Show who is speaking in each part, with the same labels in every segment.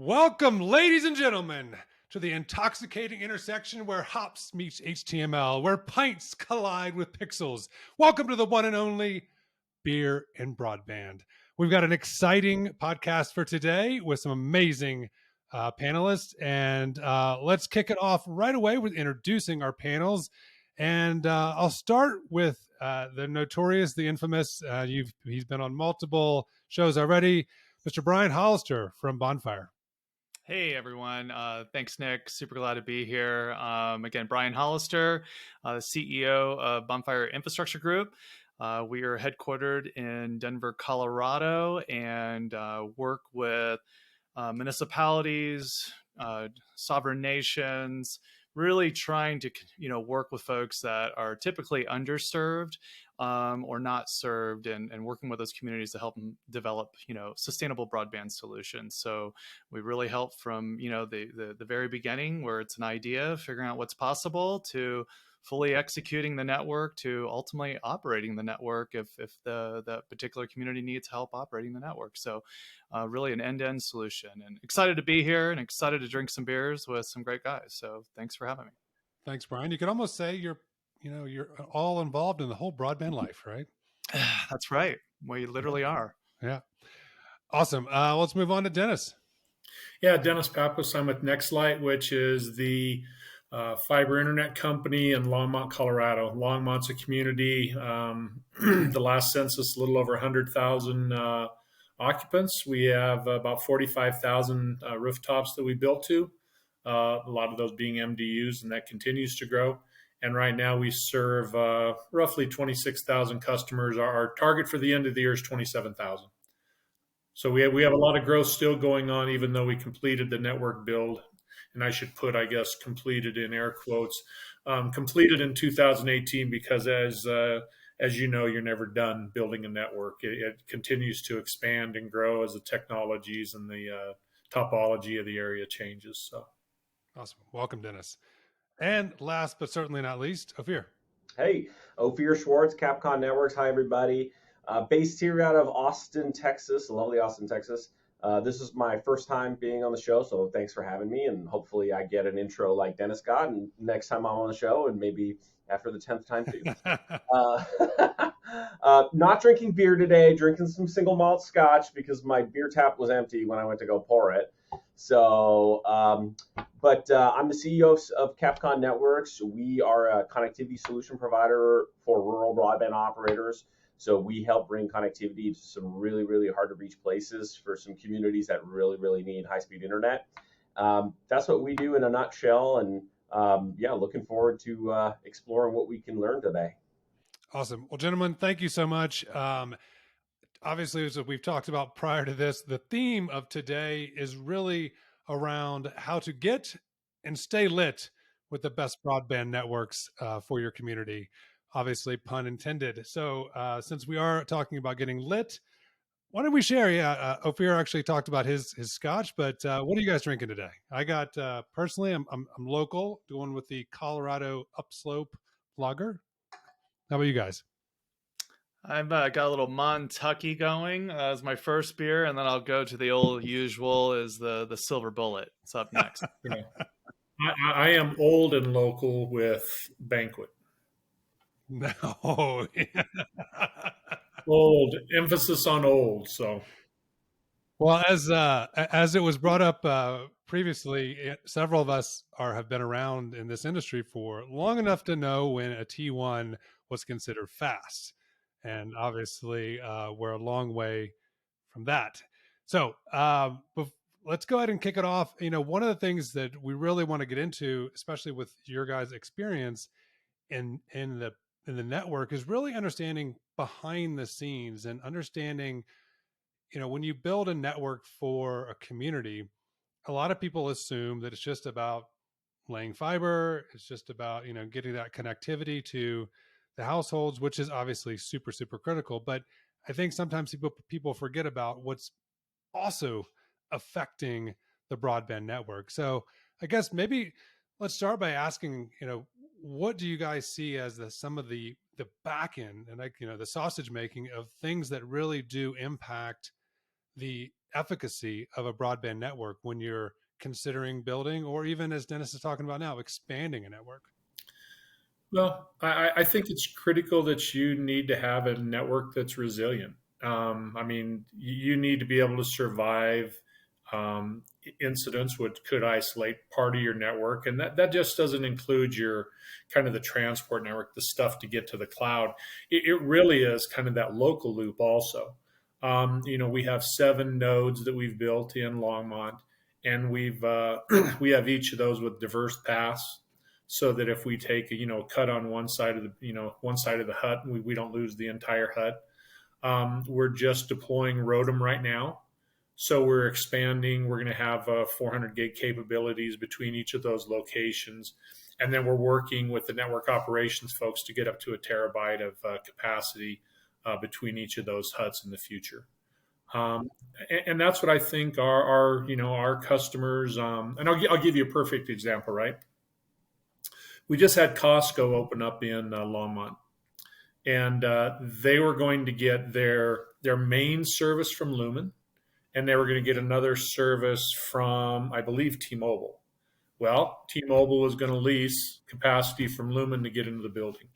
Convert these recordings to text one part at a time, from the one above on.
Speaker 1: Welcome, ladies and gentlemen, to the intoxicating intersection where hops meets HTML, where pints collide with pixels. Welcome to the one and only Beer and Broadband. We've got an exciting podcast for today with some amazing panelists, and let's kick it off right away with introducing our panels. And I'll start with the notorious, the infamous, he's been on multiple shows already, Mr. Brian Hollister from Bonfire.
Speaker 2: Hey everyone, thanks Nick, super glad to be here. Again, Brian Hollister, CEO of Bonfire Infrastructure Group. We are headquartered in Denver, Colorado, and work with municipalities, sovereign nations, really trying to work with folks that are typically underserved or not served, and working with those communities to help them develop sustainable broadband solutions. So we really help from the very beginning, where it's an idea, figuring out what's possible, to fully executing the network, to ultimately operating the network if the particular community needs help operating the network. So really an end-to-end solution, and excited to be here and excited to drink some beers with some great guys. So thanks for having me.
Speaker 1: Thanks, Brian. You could almost say you're all involved in the whole broadband life, right?
Speaker 2: That's right. We literally are.
Speaker 1: Yeah. Awesome. Let's move on to Dennis.
Speaker 3: Yeah, Dennis Pappas. I'm with Nextlight, which is the fiber internet company in Longmont, Colorado. Longmont's a community. The last census, a little over 100,000 occupants. We have about 45,000 rooftops that we built to, a lot of those being MDUs, and that continues to grow. And right now we serve roughly 26,000 customers. Our target for the end of the year is 27,000. So we have a lot of growth still going on, even though we completed the network build. And I should put, I guess, completed in air quotes, completed in 2018, because as you know, you're never done building a network. It continues to expand and grow as the technologies and the topology of the area changes. So,
Speaker 1: awesome. Welcome, Dennis. And last but certainly not least, Offir.
Speaker 4: Hey, Offir Schwartz, Capcon Networks. Hi, everybody. Based here out of Austin, Texas, lovely Austin, Texas. This is my first time being on the show, so thanks for having me, and hopefully I get an intro like Dennis got, and next time I'm on the show, and maybe after the 10th time too. Not drinking beer today, drinking some single malt scotch because my beer tap was empty when I went to go pour it. So, but I'm the CEO of Capcon Networks. We are a connectivity solution provider for rural broadband operators. So we help bring connectivity to some really, really hard to reach places for some communities that really, really need high-speed internet. That's what we do in a nutshell. And yeah, looking forward to exploring what we can learn today.
Speaker 1: Awesome. Well, gentlemen, thank you so much. Obviously, as we've talked about prior to this, the theme of today is really around how to get and stay lit with the best broadband networks for your community. Obviously, pun intended. So since we are talking about getting lit, why don't we share? Yeah, Offir actually talked about his scotch, but what are you guys drinking today? I got personally, I'm local, going with the Colorado Upslope Lager. How about you guys?
Speaker 2: I've got a little Montucky going as my first beer, and then I'll go to the old usual is the Silver Bullet. It's up next.
Speaker 3: yeah. I am old and local with Banquet.
Speaker 1: No.
Speaker 3: Old, emphasis on old. So,
Speaker 1: well, as it was brought up previously, several of us have been around in this industry for long enough to know when a T1 was considered fast. And obviously, we're a long way from that. So let's go ahead and kick it off. One of the things that we really want to get into, especially with your guys' experience in the network, is really understanding behind the scenes and understanding, when you build a network for a community, a lot of people assume that it's just about laying fiber. It's just about, getting that connectivity to the households, which is obviously super, super critical. But I think sometimes people forget about what's also affecting the broadband network. So I guess maybe let's start by asking, what do you guys see as some of the back end and the sausage making of things that really do impact the efficacy of a broadband network when you're considering building, or even, as Dennis is talking about now, expanding a network?
Speaker 3: Well, I think it's critical that you need to have a network that's resilient. I mean, you need to be able to survive incidents which could isolate part of your network. And that just doesn't include your kind of the transport network, the stuff to get to the cloud. It really is kind of that local loop also. We have 7 nodes that we've built in Longmont, and we have each of those with diverse paths, so that if we take a cut on one side of the hut, we don't lose the entire hut. We're just deploying ROADM right now, so we're expanding. We're going to have 400 gig capabilities between each of those locations, and then we're working with the network operations folks to get up to a terabyte of capacity between each of those huts in the future. And that's what I think our customers. And I'll give you a perfect example, right? We just had Costco open up in Longmont, and they were going to get their main service from Lumen, and they were going to get another service from, I believe, T-Mobile. Well, T-Mobile was going to lease capacity from Lumen to get into the building.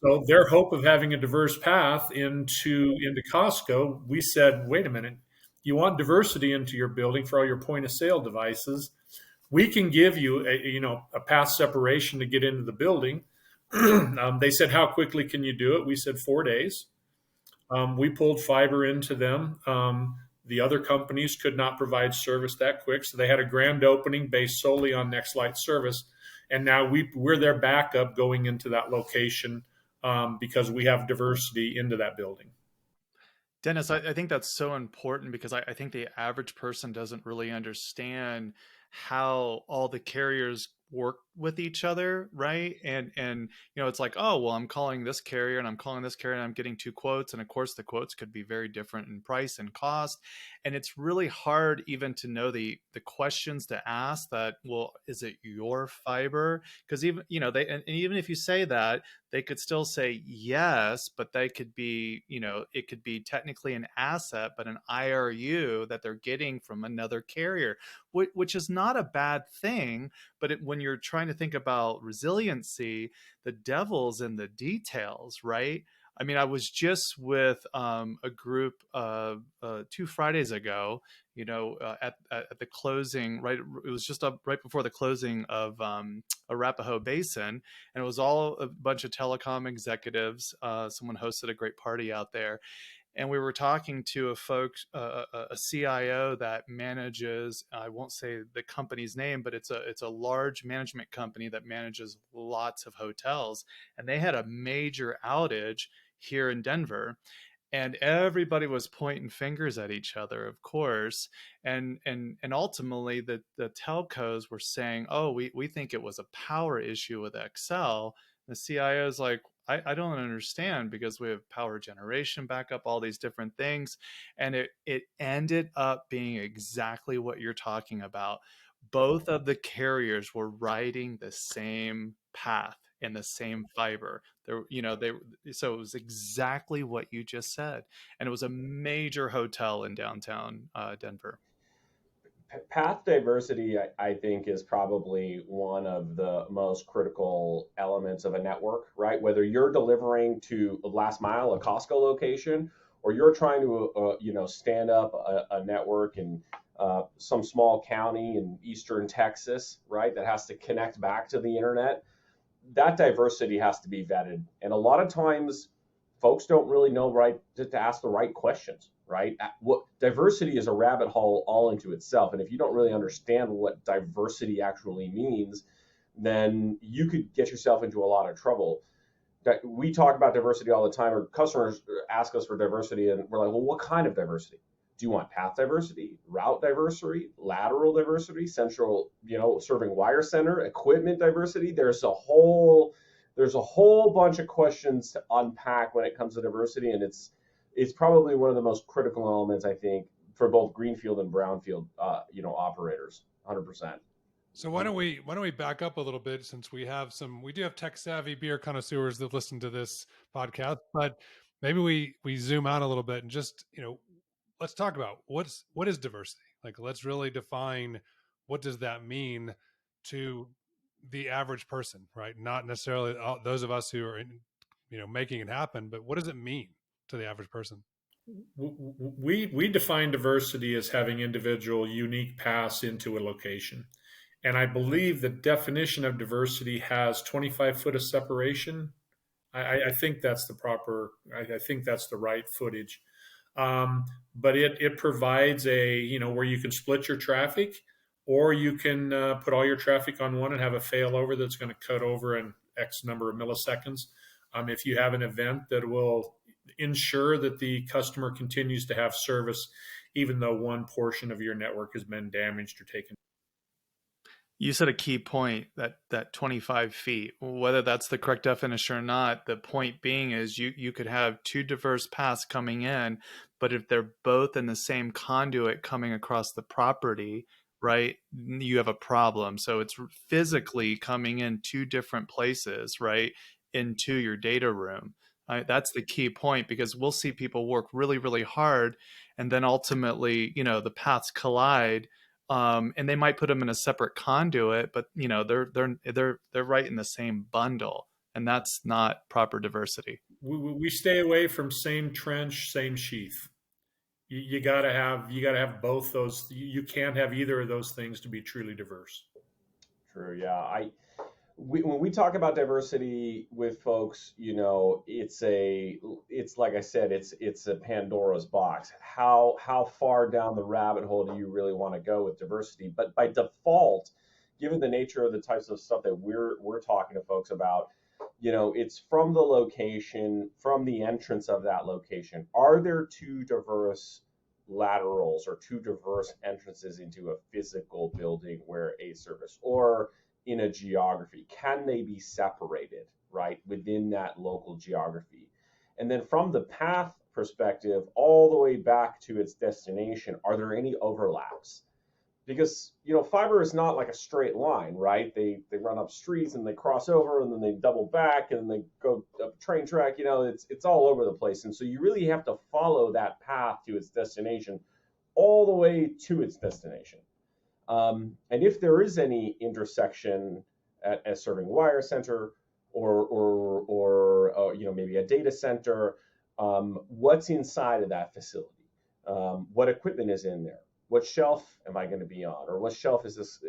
Speaker 3: So their hope of having a diverse path into Costco, we said, wait a minute, you want diversity into your building for all your point of sale devices? We can give you a path separation to get into the building. They said, how quickly can you do it? We said 4 days. We pulled fiber into them. The other companies could not provide service that quick, so they had a grand opening based solely on Nextlight service. And now we're their backup going into that location because we have diversity into that building.
Speaker 2: Dennis, I think that's so important, because I think the average person doesn't really understand how all the carriers work with each other, right? And it's like, oh, well, I'm calling this carrier and I'm calling this carrier and I'm getting 2 quotes, and of course the quotes could be very different in price and cost, and it's really hard even to know the questions to ask. That, well, is it your fiber? Because even they, and even if you say that, they could still say yes, but they could be, it could be technically an asset, but an IRU that they're getting from another carrier, which is not a bad thing. But when you're trying to think about resiliency, the devil's in the details, right? I mean, I was just with a group 2 Fridays ago, at the closing, right? It was just right before the closing of Arapahoe Basin, and it was all a bunch of telecom executives. Someone hosted a great party out there, and we were talking to a CIO that manages, I won't say the company's name, but it's a large management company that manages lots of hotels, and they had a major outage here in Denver, and everybody was pointing fingers at each other, of course, and ultimately the telcos were saying, oh, we think it was a power issue with Excel. The CIO is like, I don't understand, because we have power generation backup, all these different things. And it ended up being exactly what you're talking about. Both of the carriers were riding the same path and the same fiber. So it was exactly what you just said. And it was a major hotel in downtown Denver.
Speaker 4: Path diversity, I think, is probably one of the most critical elements of a network, right? Whether you're delivering to the last mile, a Costco location, or you're trying to, stand up a network in some small county in eastern Texas, right, that has to connect back to the internet, that diversity has to be vetted. And a lot of times, folks don't really know, right, to ask the right questions, right? What diversity is a rabbit hole all into itself. And if you don't really understand what diversity actually means, then you could get yourself into a lot of trouble. We talk about diversity all the time, or customers ask us for diversity, and we're like, well, what kind of diversity? Do you want path diversity, route diversity, lateral diversity, central, serving wire center, equipment diversity? There's a whole bunch of questions to unpack when it comes to diversity, and it's probably one of the most critical elements, I think, for both greenfield and brownfield, operators, 100%.
Speaker 1: So why don't we back up a little bit, since we do have tech savvy beer connoisseurs that listen to this podcast, but maybe we zoom out a little bit and just, let's talk about what is diversity. Like, let's really define what does that mean to the average person, right? Not necessarily those of us who are making it happen, but what does it mean to the average person?
Speaker 3: We define diversity as having individual unique paths into a location. And I believe the definition of diversity has 25 foot of separation. I think that's the proper, I think that's the right footage. But it provides where you can split your traffic, or you can put all your traffic on one and have a failover that's going to cut over in X number of milliseconds. If you have an event that will ensure that the customer continues to have service, even though one portion of your network has been damaged or taken.
Speaker 2: You said a key point, that 25 feet, whether that's the correct definition or not. The point being is you could have two diverse paths coming in, but if they're both in the same conduit coming across the property, right, you have a problem. So it's physically coming in two different places, right, into your data room. That's the key point, because we'll see people work really, really hard, and then ultimately, the paths collide. And they might put them in a separate conduit, but they're right in the same bundle, and that's not proper diversity.
Speaker 3: We stay away from same trench, same sheath. You gotta have both those. You can't have either of those things to be truly diverse.
Speaker 4: True. Yeah. When we talk about diversity with folks, it's like I said, it's a Pandora's box. How far down the rabbit hole do you really want to go with diversity? But by default, given the nature of the types of stuff that we're talking to folks about, it's from the location, from the entrance of that location. Are there two diverse laterals or two diverse entrances into a physical building where a service, or in a geography, can they be separated, right, within that local geography? And then from the path perspective, all the way back to its destination, are there any overlaps? Because, fiber is not like a straight line, right? They run up streets and they cross over, and then they double back and they go up a train track, it's all over the place. And so you really have to follow that path to its destination all the way to its destination. And if there is any intersection at a serving wire center or maybe a data center, what's inside of that facility? What equipment is in there? What shelf am I going to be on? Or what shelf is this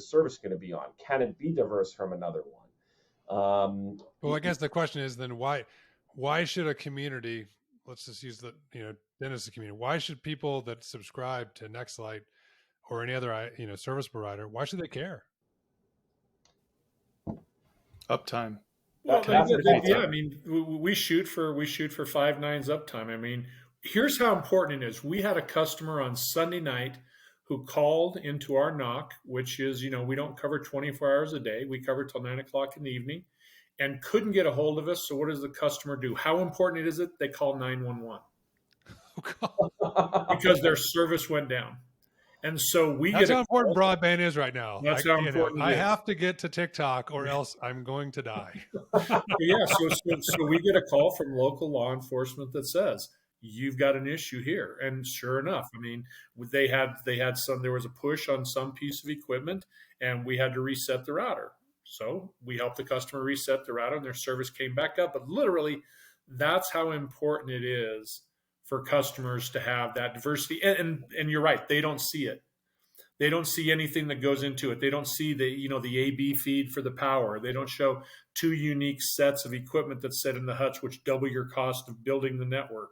Speaker 4: service going to be on? Can it be diverse from another one?
Speaker 1: Well, I guess the question is then why should a community, let's just use the dentist community, why should people that subscribe to Nextlight or any other service provider, why should they care?
Speaker 2: Uptime.
Speaker 3: Well, I mean, we shoot for 5 nines uptime. I mean, here's how important it is. We had a customer on Sunday night who called into our knock, which is, we don't cover 24 hours a day. We cover till 9 o'clock in the evening, and couldn't get a hold of us. So what does the customer do? How important is it? They call 911 because their service went down. And so
Speaker 1: that's how important broadband is right now.
Speaker 3: That's how important
Speaker 1: I have to get to TikTok or else I'm going to die.
Speaker 3: Yeah. So we get a call from local law enforcement that says, you've got an issue here. And sure enough, I mean, there was a push on some piece of equipment, and we had to reset the router. So we helped the customer reset the router, and their service came back up. But literally, that's how important it is for customers to have that diversity. And you're right, they don't see it. They don't see anything that goes into it. They don't see the AB feed for the power. They don't show two unique sets of equipment that sit in the huts, which double your cost of building the network.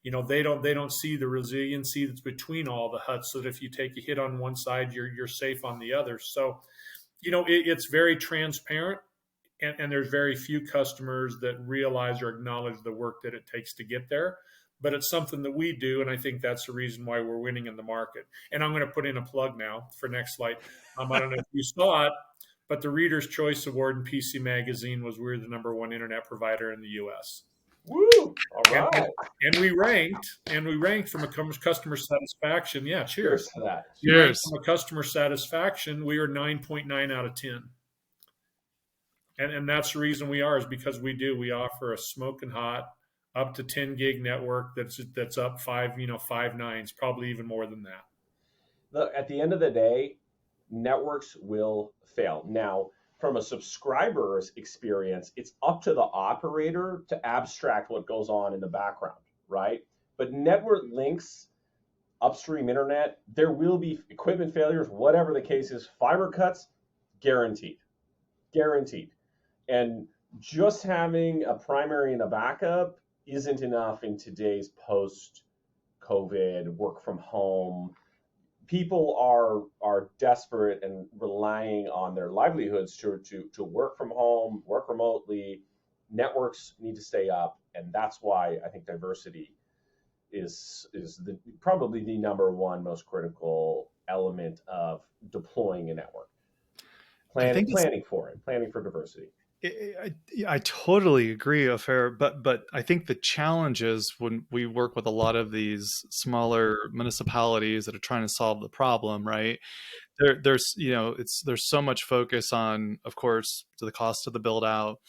Speaker 3: They don't see the resiliency that's between all the huts, so that if you take a hit on one side, you're safe on the other. So, it's very transparent, and there's very few customers that realize or acknowledge the work that it takes to get there. But it's something that we do, and I think that's the reason why we're winning in the market. And I'm going to put in a plug now for Nextlight. I don't know if you saw it, but the Reader's Choice Award in PC Magazine was we're the #1 internet provider in the U.S.
Speaker 4: Woo! All right.
Speaker 3: And we ranked from a customer satisfaction. Yeah, cheers
Speaker 4: to that.
Speaker 2: Cheers.
Speaker 3: From a customer satisfaction, we are 9.9 out of 10. And that's the reason we are, is because we offer a smoking hot, up to 10 gig network that's up 5 nines, probably even more than that.
Speaker 4: Look, at the end of the day, networks will fail. Now, from a subscriber's experience, it's up to the operator to abstract what goes on in the background, right? But network links, upstream internet, there will be equipment failures, whatever the case is. Fiber cuts, guaranteed. Guaranteed. And just having a primary and a backup isn't enough in today's post-COVID work from home. People are desperate and relying on their livelihoods to work from home, work remotely. Networks need to stay up, and that's why I think diversity is probably the number one most critical element of deploying a network. Planning for diversity.
Speaker 2: I totally agree, Offir, but I think the challenge is when we work with a lot of these smaller municipalities that are trying to solve the problem, right? There's so much focus on, of course, the cost of the build out,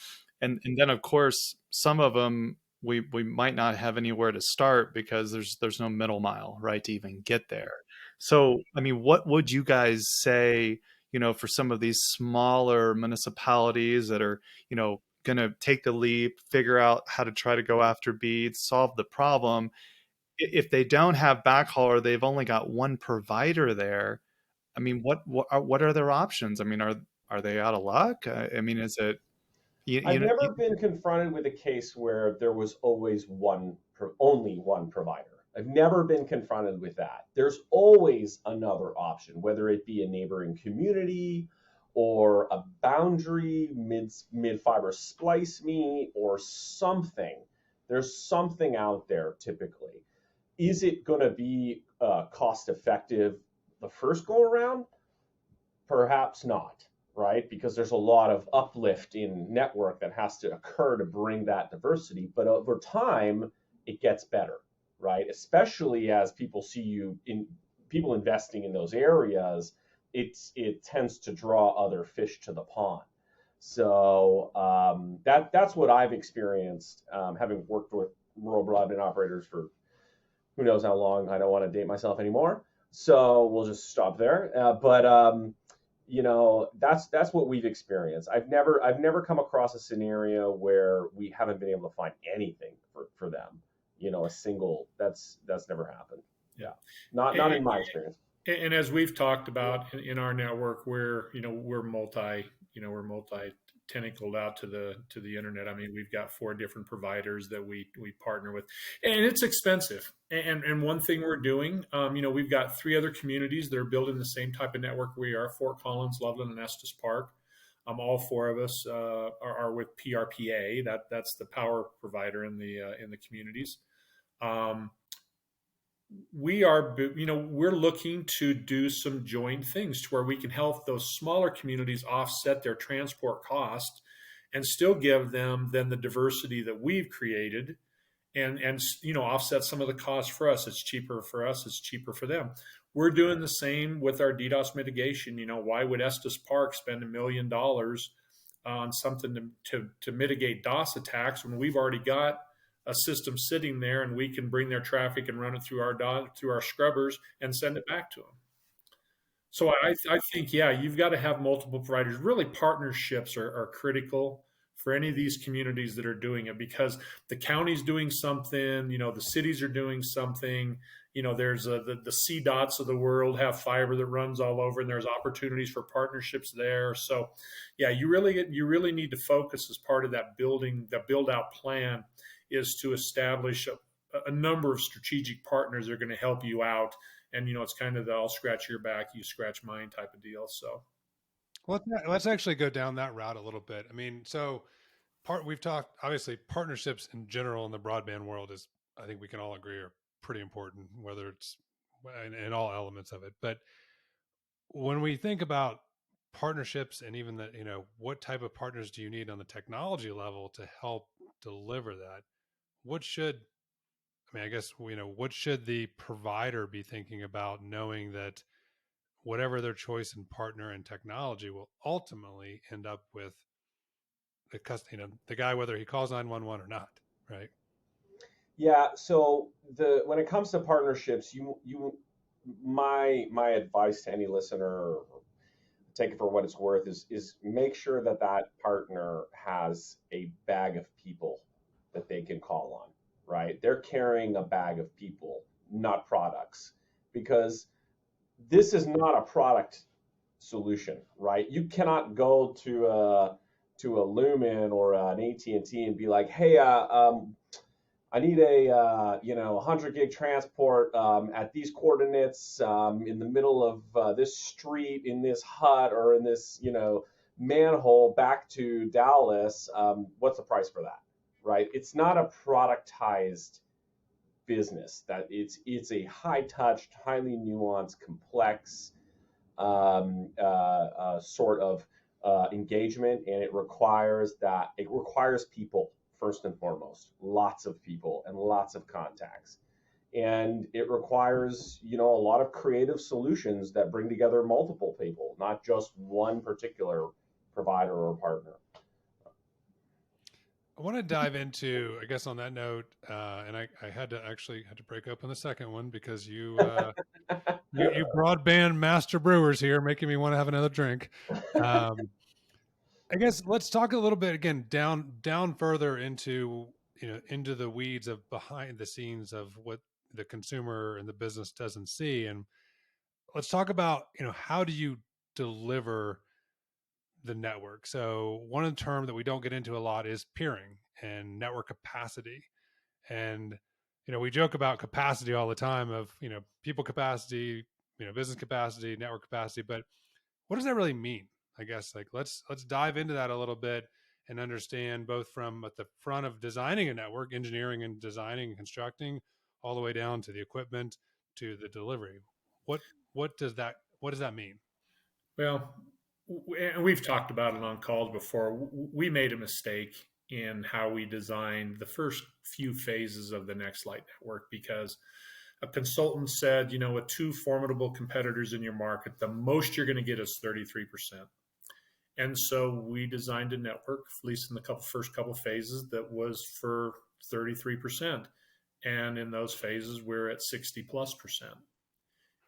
Speaker 2: and then of course some of them we might not have anywhere to start because there's no middle mile, right, to even get there. So I mean, what would you guys say, for some of these smaller municipalities that are, going to take the leap, figure out how to try to go after beads, solve the problem? If they don't have backhaul or they've only got one provider there, I mean, what are their options? I mean, are they out of luck? I mean, is it?
Speaker 4: I've never been confronted with a case where there was always only one provider. I've never been confronted with that. There's always another option, whether it be a neighboring community or a boundary mid-fiber splice meet or something. There's something out there typically. Is it going to be cost effective the first go around? Perhaps not, right? Because there's a lot of uplift in network that has to occur to bring that diversity. But over time, it gets better, right? Especially as people see people investing in those areas, it tends to draw other fish to the pond. So that's what I've experienced, having worked with rural broadband operators for who knows how long. I don't want to date myself anymore, so we'll just stop there. That's what we've experienced. I've never come across a scenario where we haven't been able to find anything for them. A single that's never happened. Yeah, not in my experience.
Speaker 3: And as we've talked about in our network, we're multi tentacled out to the internet. I mean, we've got 4 different providers that we partner with, and it's expensive. And one thing we're doing, we've got 3 other communities that are building the same type of network we are: Fort Collins, Loveland, and Estes Park. All 4 of us are with PRPA. That's the power provider in the communities. We're looking to do some joint things to where we can help those smaller communities offset their transport cost and still give them then the diversity that we've created and offset some of the costs for us. It's cheaper for us, it's cheaper for them. We're doing the same with our DDoS mitigation. Why would Estes Park spend $1 million on something to mitigate DOS attacks when we've already got a system sitting there and we can bring their traffic and run it through our scrubbers and send it back to them? So I think, you've got to have multiple providers. Really, partnerships are critical for any of these communities that are doing it, because the county's doing something, the cities are doing something. There's the CDOTs of the world have fiber that runs all over, and there's opportunities for partnerships there. So, you really need to focus as part of that build out plan is to establish a number of strategic partners that are going to help you out. And, it's kind of the I'll scratch your back, you scratch mine type of deal. So,
Speaker 1: well, let's actually go down that route a little bit. I mean, we've talked, obviously, partnerships in general in the broadband world is, I think we can all agree, are pretty important, whether it's in all elements of it. But when we think about partnerships and even that, what type of partners do you need on the technology level to help deliver that? What should the provider be thinking about, knowing that whatever their choice in partner and technology will ultimately end up with the guy, whether he calls 911 or not, right?
Speaker 4: Yeah. So when it comes to partnerships, my advice to any listener, take it for what it's worth, is make sure that partner has a bag of people that they can call on, right? They're carrying a bag of people, not products, because this is not a product solution, right? You cannot go to a Lumen or an AT&T and be like, hey, I need a 100 gig transport at these coordinates in the middle of this street in this hut or in this manhole back to Dallas. What's the price for that? Right? It's not a productized business. That it's a high touch, highly nuanced, complex sort of engagement, and it requires people first and foremost, lots of people and lots of contacts. And it requires, a lot of creative solutions that bring together multiple people, not just one particular provider or partner.
Speaker 1: I want to dive into, I guess on that note, and I had to break open the second one because you broadband master brewers here, making me want to have another drink. I guess let's talk a little bit again down further into into the weeds of behind the scenes of what the consumer and the business doesn't see, and let's talk about how do you deliver the network. So one term that we don't get into a lot is peering and network capacity, and we joke about capacity all the time of people capacity, business capacity, network capacity, but what does that really mean? I guess let's dive into that a little bit and understand both from at the front of designing a network, engineering and designing and constructing, all the way down to the equipment to the delivery. What does that mean?
Speaker 3: Well, and we've talked about it on calls before. We made a mistake in how we designed the first few phases of the Nextlight network because a consultant said, with two formidable competitors in your market, the most you're going to get is 33%. And so we designed a network, at least in the first couple phases, that was for 33%. And in those phases, we're at 60+%.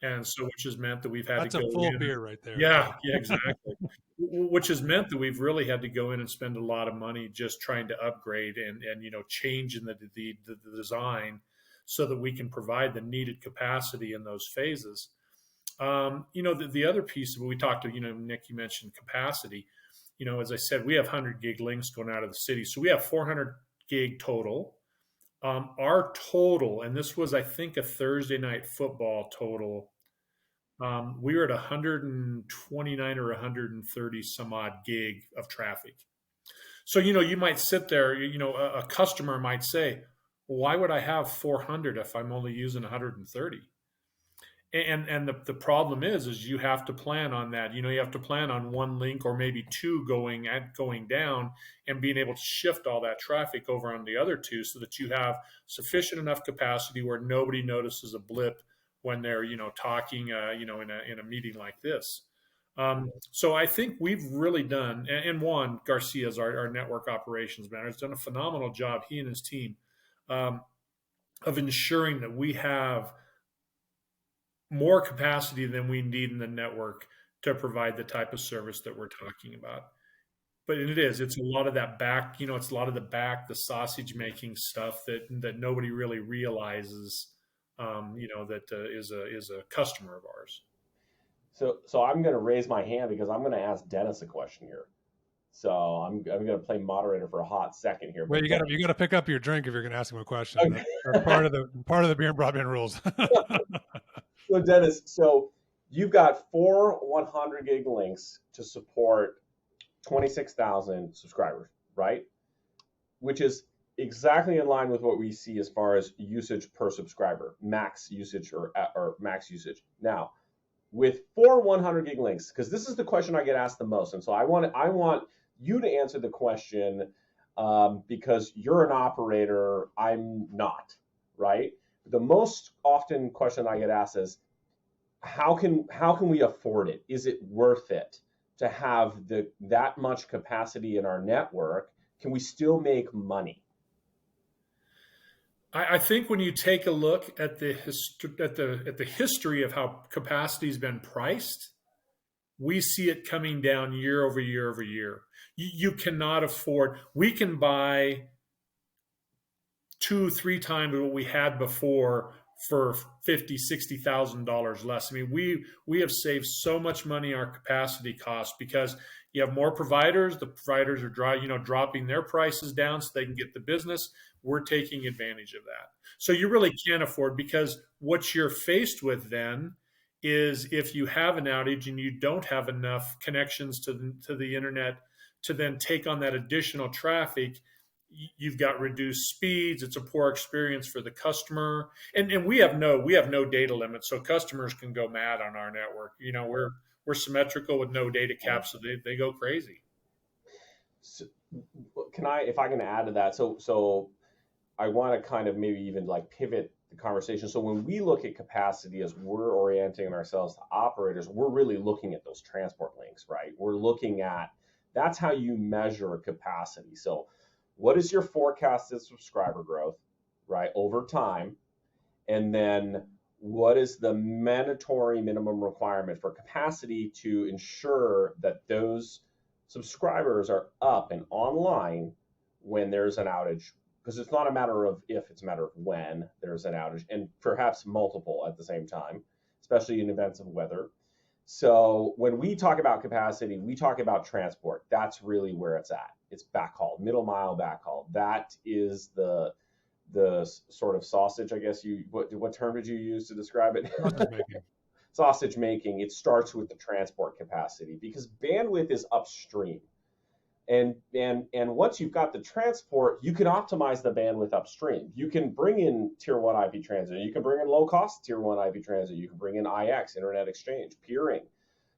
Speaker 3: And so, which has meant that we've had
Speaker 1: That's
Speaker 3: to go
Speaker 1: a full
Speaker 3: in.
Speaker 1: beer right there.
Speaker 3: Yeah, exactly. Which has meant that we've really had to go in and spend a lot of money just trying to upgrade and change in the design so that we can provide the needed capacity in those phases. The other piece of it, we talked to, Nick, you mentioned capacity. As I said, we have 100 gig links going out of the city. So we have 400 gig total. Our total, and this was, I think, a Thursday night football total, we were at 129 or 130 some odd gig of traffic. So, you might sit there, a customer might say, why would I have 400 if I'm only using 130? And the problem is you have to plan on that. You have to plan on one link or maybe two going down and being able to shift all that traffic over on the other two so that you have sufficient enough capacity where nobody notices a blip when they're talking in a meeting like this. So I think we've really done, and Juan Garcia is our network operations manager, has done a phenomenal job, he and his team, of ensuring that we have more capacity than we need in the network to provide the type of service that we're talking about. But it's a lot of that back, it's a lot of the sausage making stuff that nobody really realizes, that is a customer of ours.
Speaker 4: So I'm going to raise my hand because I'm going to ask Dennis a question here. So I'm going to play moderator for a hot second here.
Speaker 1: Well, you got to pick up your drink if you're going to ask him a question. Okay. That's part of the beer and broadband rules.
Speaker 4: So Dennis, you've got 4 100 gig links to support 26,000 subscribers, right? Which is exactly in line with what we see as far as usage per subscriber, max usage or max usage. Now, with 4 100 gig links, because this is the question I get asked the most, and so I want you to answer the question because you're an operator, I'm not, right? The most often question I get asked is, how can we afford it? Is it worth it to have that much capacity in our network? Can we still make money?
Speaker 3: I think when you take a look at the history of how capacity's been priced, we see it coming down year over year over year. You cannot afford. We can buy 2-3 times what we had before for $50,000-$60,000 less. I mean, we have saved so much money on our capacity costs because you have more providers. The providers are dropping their prices down so they can get the business. We're taking advantage of that. So you really can't afford, because what you're faced with then is if you have an outage and you don't have enough connections to the internet to then take on that additional traffic, you've got reduced speeds. It's a poor experience for the customer, and we have no data limit, so customers can go mad on our network. We're symmetrical with no data caps, so they go crazy.
Speaker 4: So, if I can add to that, so I want to kind of maybe even like pivot the conversation. So when we look at capacity as we're orienting ourselves to operators, we're really looking at those transport links, right? We're looking at, that's how you measure capacity. So what is your forecasted subscriber growth, right, over time? And then what is the mandatory minimum requirement for capacity to ensure that those subscribers are up and online when there's an outage? Because it's not a matter of if, it's a matter of when there's an outage, and perhaps multiple at the same time, especially in events of weather. So when we talk about capacity, we talk about transport. That's really where it's at. It's backhaul, middle mile backhaul. That is the sort of sausage, I guess what term did you use to describe it?
Speaker 1: Sausage making.
Speaker 4: Sausage making. It starts with the transport capacity because bandwidth is upstream. And once you've got the transport, you can optimize the bandwidth upstream. You can bring in tier 1 IP transit. You can bring in low cost tier 1 IP transit. You can bring in IX, internet exchange, peering.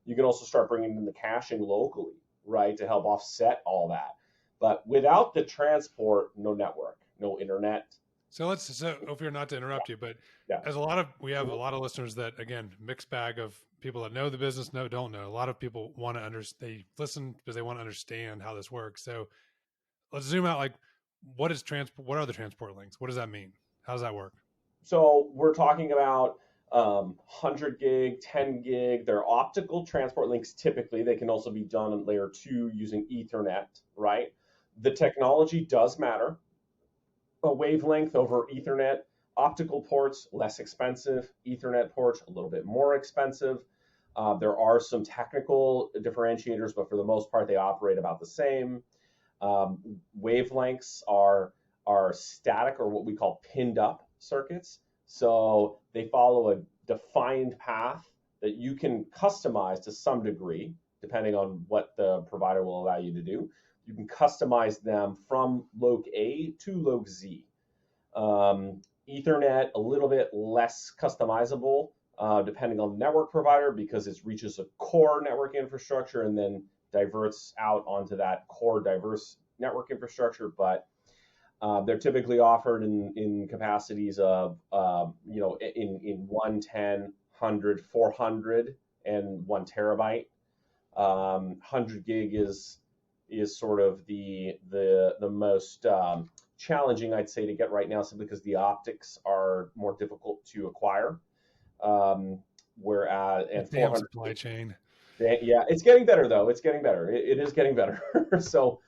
Speaker 4: You can also start bringing in the caching locally, right, to help offset all that. But without the transport, no network, no internet.
Speaker 1: So Offir, not to interrupt you, but
Speaker 4: Yeah.
Speaker 1: we have a lot of listeners that, again, mixed bag of people that know the business, don't know. A lot of people want to they listen because they want to understand how this works. So let's zoom out. Like, what are the transport links? What does that mean? How does that work?
Speaker 4: So we're talking about 100 gig, 10 gig. They're optical transport links typically. They can also be done in layer 2 using Ethernet, right? The technology does matter. A wavelength over Ethernet, optical ports, less expensive. Ethernet ports, a little bit more expensive. There are some technical differentiators, but for the most part, they operate about the same. Wavelengths are static, or what we call pinned up circuits. So they follow a defined path that you can customize to some degree, depending on what the provider will allow you to do. You can customize them from loc A to loc Z. Ethernet, a little bit less customizable, depending on the network provider, because it reaches a core network infrastructure and then diverts out onto that core diverse network infrastructure. But they're typically offered in capacities of, in 110, 100, 400, and 1 terabyte. 100 gig is sort of the most challenging, I'd say, to get right now, simply because the optics are more difficult to acquire. Whereas, and 400
Speaker 1: supply chain.
Speaker 4: Yeah, it's getting better though. It's getting better. It is getting better. So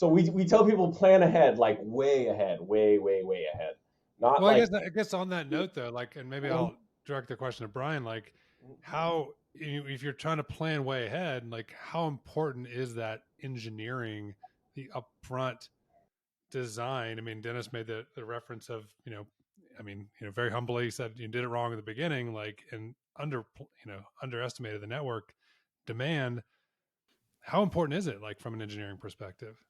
Speaker 4: we tell people plan ahead, like way ahead, way ahead. Not
Speaker 1: well,
Speaker 4: like,
Speaker 1: I guess on that note though, like, and maybe I'll direct the question to Brian, like, how, if you're trying to plan way ahead, like, how important is that engineering, the upfront design? I mean, Dennis made the reference of, very humbly said you did it wrong in the beginning, like, and underestimated the network demand. How important is it, like, from an engineering perspective?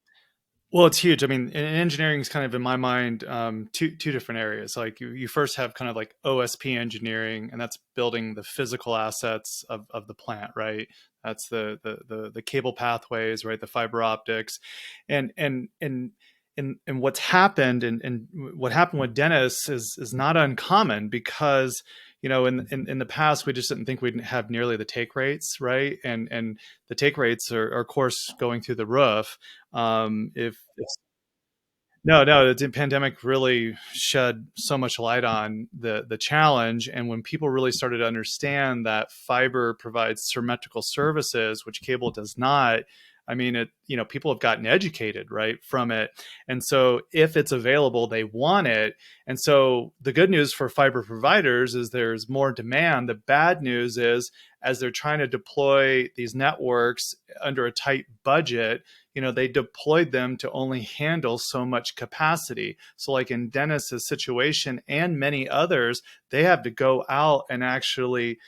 Speaker 2: Well, it's huge. I mean, engineering is kind of, in my mind, two different areas. Like you first have kind of like OSP engineering, and that's building the physical assets of the plant, right? That's the cable pathways, right? The fiber optics, and what's happened and what happened with Dennis is not uncommon, because in the past we just didn't think we'd have nearly the take rates, right? And the take rates are of course going through the roof. If No, the pandemic really shed so much light on the challenge. And when people really started to understand that fiber provides symmetrical services, which cable does not, I mean, people have gotten educated, right, from it. And so if it's available, they want it. And so the good news for fiber providers is there's more demand. The bad news is, as they're trying to deploy these networks under a tight budget, they deployed them to only handle so much capacity. So like in Dennis's situation and many others, they have to go out and actually,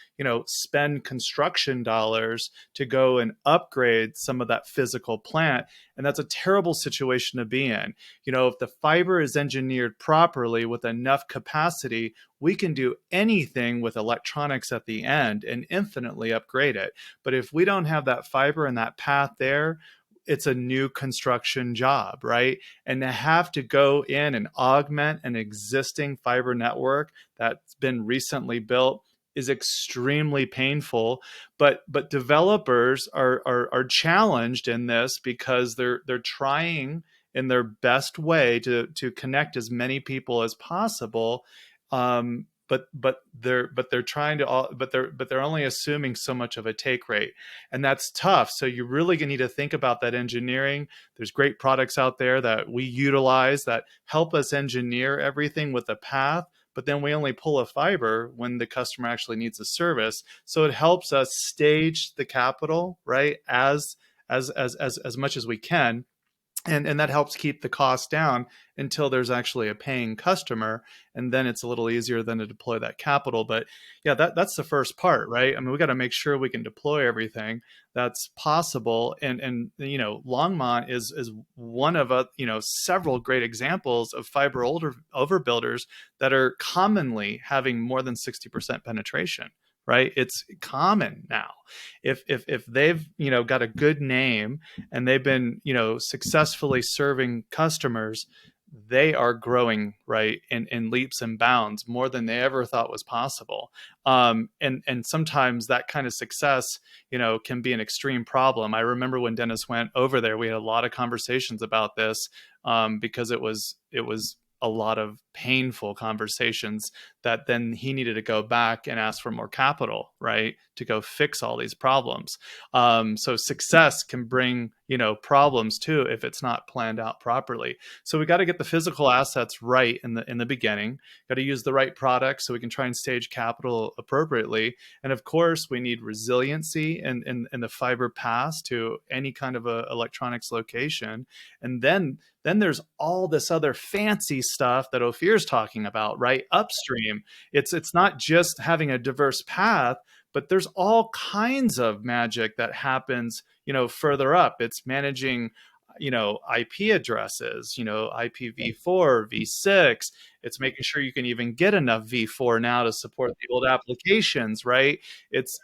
Speaker 2: spend construction dollars to go and upgrade some of that physical plant. And that's a terrible situation to be in. If the fiber is engineered properly with enough capacity, we can do anything with electronics at the end and infinitely upgrade it. But if we don't have that fiber and that path there, it's a new construction job, right? And to have to go in and augment an existing fiber network that's been recently built is extremely painful. But developers are challenged in this because they're trying in their best way to connect as many people as possible. But they're trying to but they're only assuming so much of a take rate, and that's tough. So you really need to think about that engineering. There's great products out there that we utilize that help us engineer everything with a path, but then we only pull a fiber when the customer actually needs a service. So it helps us stage the capital, right, as much as we can. And that helps keep the cost down until there's actually a paying customer. And then it's a little easier then to deploy that capital. But yeah, that's the first part, right? I mean, we got to make sure we can deploy everything that's possible. And Longmont is one of several great examples of fiber overbuilders that are commonly having more than 60% penetration. Right, it's common now. If they've got a good name and they've been successfully serving customers, they are growing, right, in leaps and bounds more than they ever thought was possible. And sometimes that kind of success can be an extreme problem. I remember when Dennis went over there, we had a lot of conversations about this because it was a lot of painful conversations that then he needed to go back and ask for more capital, right, to go fix all these problems. So success can bring, problems too if it's not planned out properly. So we got to get the physical assets right in the beginning. Got to use the right products so we can try and stage capital appropriately. And of course, we need resiliency in the fiber pass to any kind of a electronics location. And then there's all this other fancy stuff that Offir's talking about, right? Upstream. It's not just having a diverse path, but there's all kinds of magic that happens, further up. It's managing, IP addresses, IPv4, V6. It's making sure you can even get enough V4 now to support the old applications, right? It's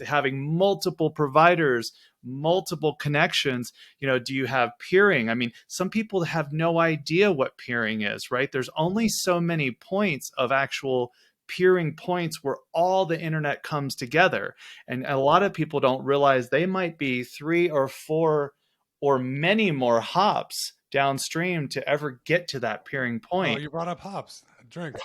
Speaker 2: having multiple providers, multiple connections. Do you have peering? I mean, some people have no idea what peering is, right? There's only so many points of actual peering points where all the internet comes together. And a lot of people don't realize they might be 3 or 4 or many more hops downstream to ever get to that peering point.
Speaker 1: Oh, you brought up hops. Drink.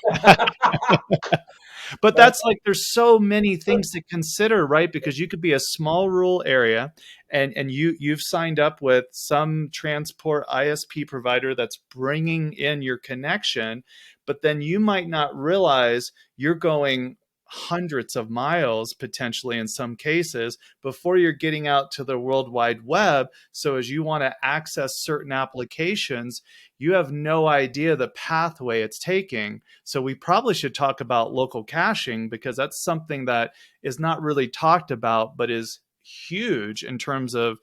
Speaker 2: But that's like, there's so many things to consider, right? Because you could be a small rural area and you've signed up with some transport ISP provider that's bringing in your connection, but then you might not realize you're going hundreds of miles potentially in some cases before you're getting out to the World Wide Web. So as you want to access certain applications, you have no idea the pathway it's taking. So we probably should talk about local caching, because that's something that is not really talked about, but is huge in terms of,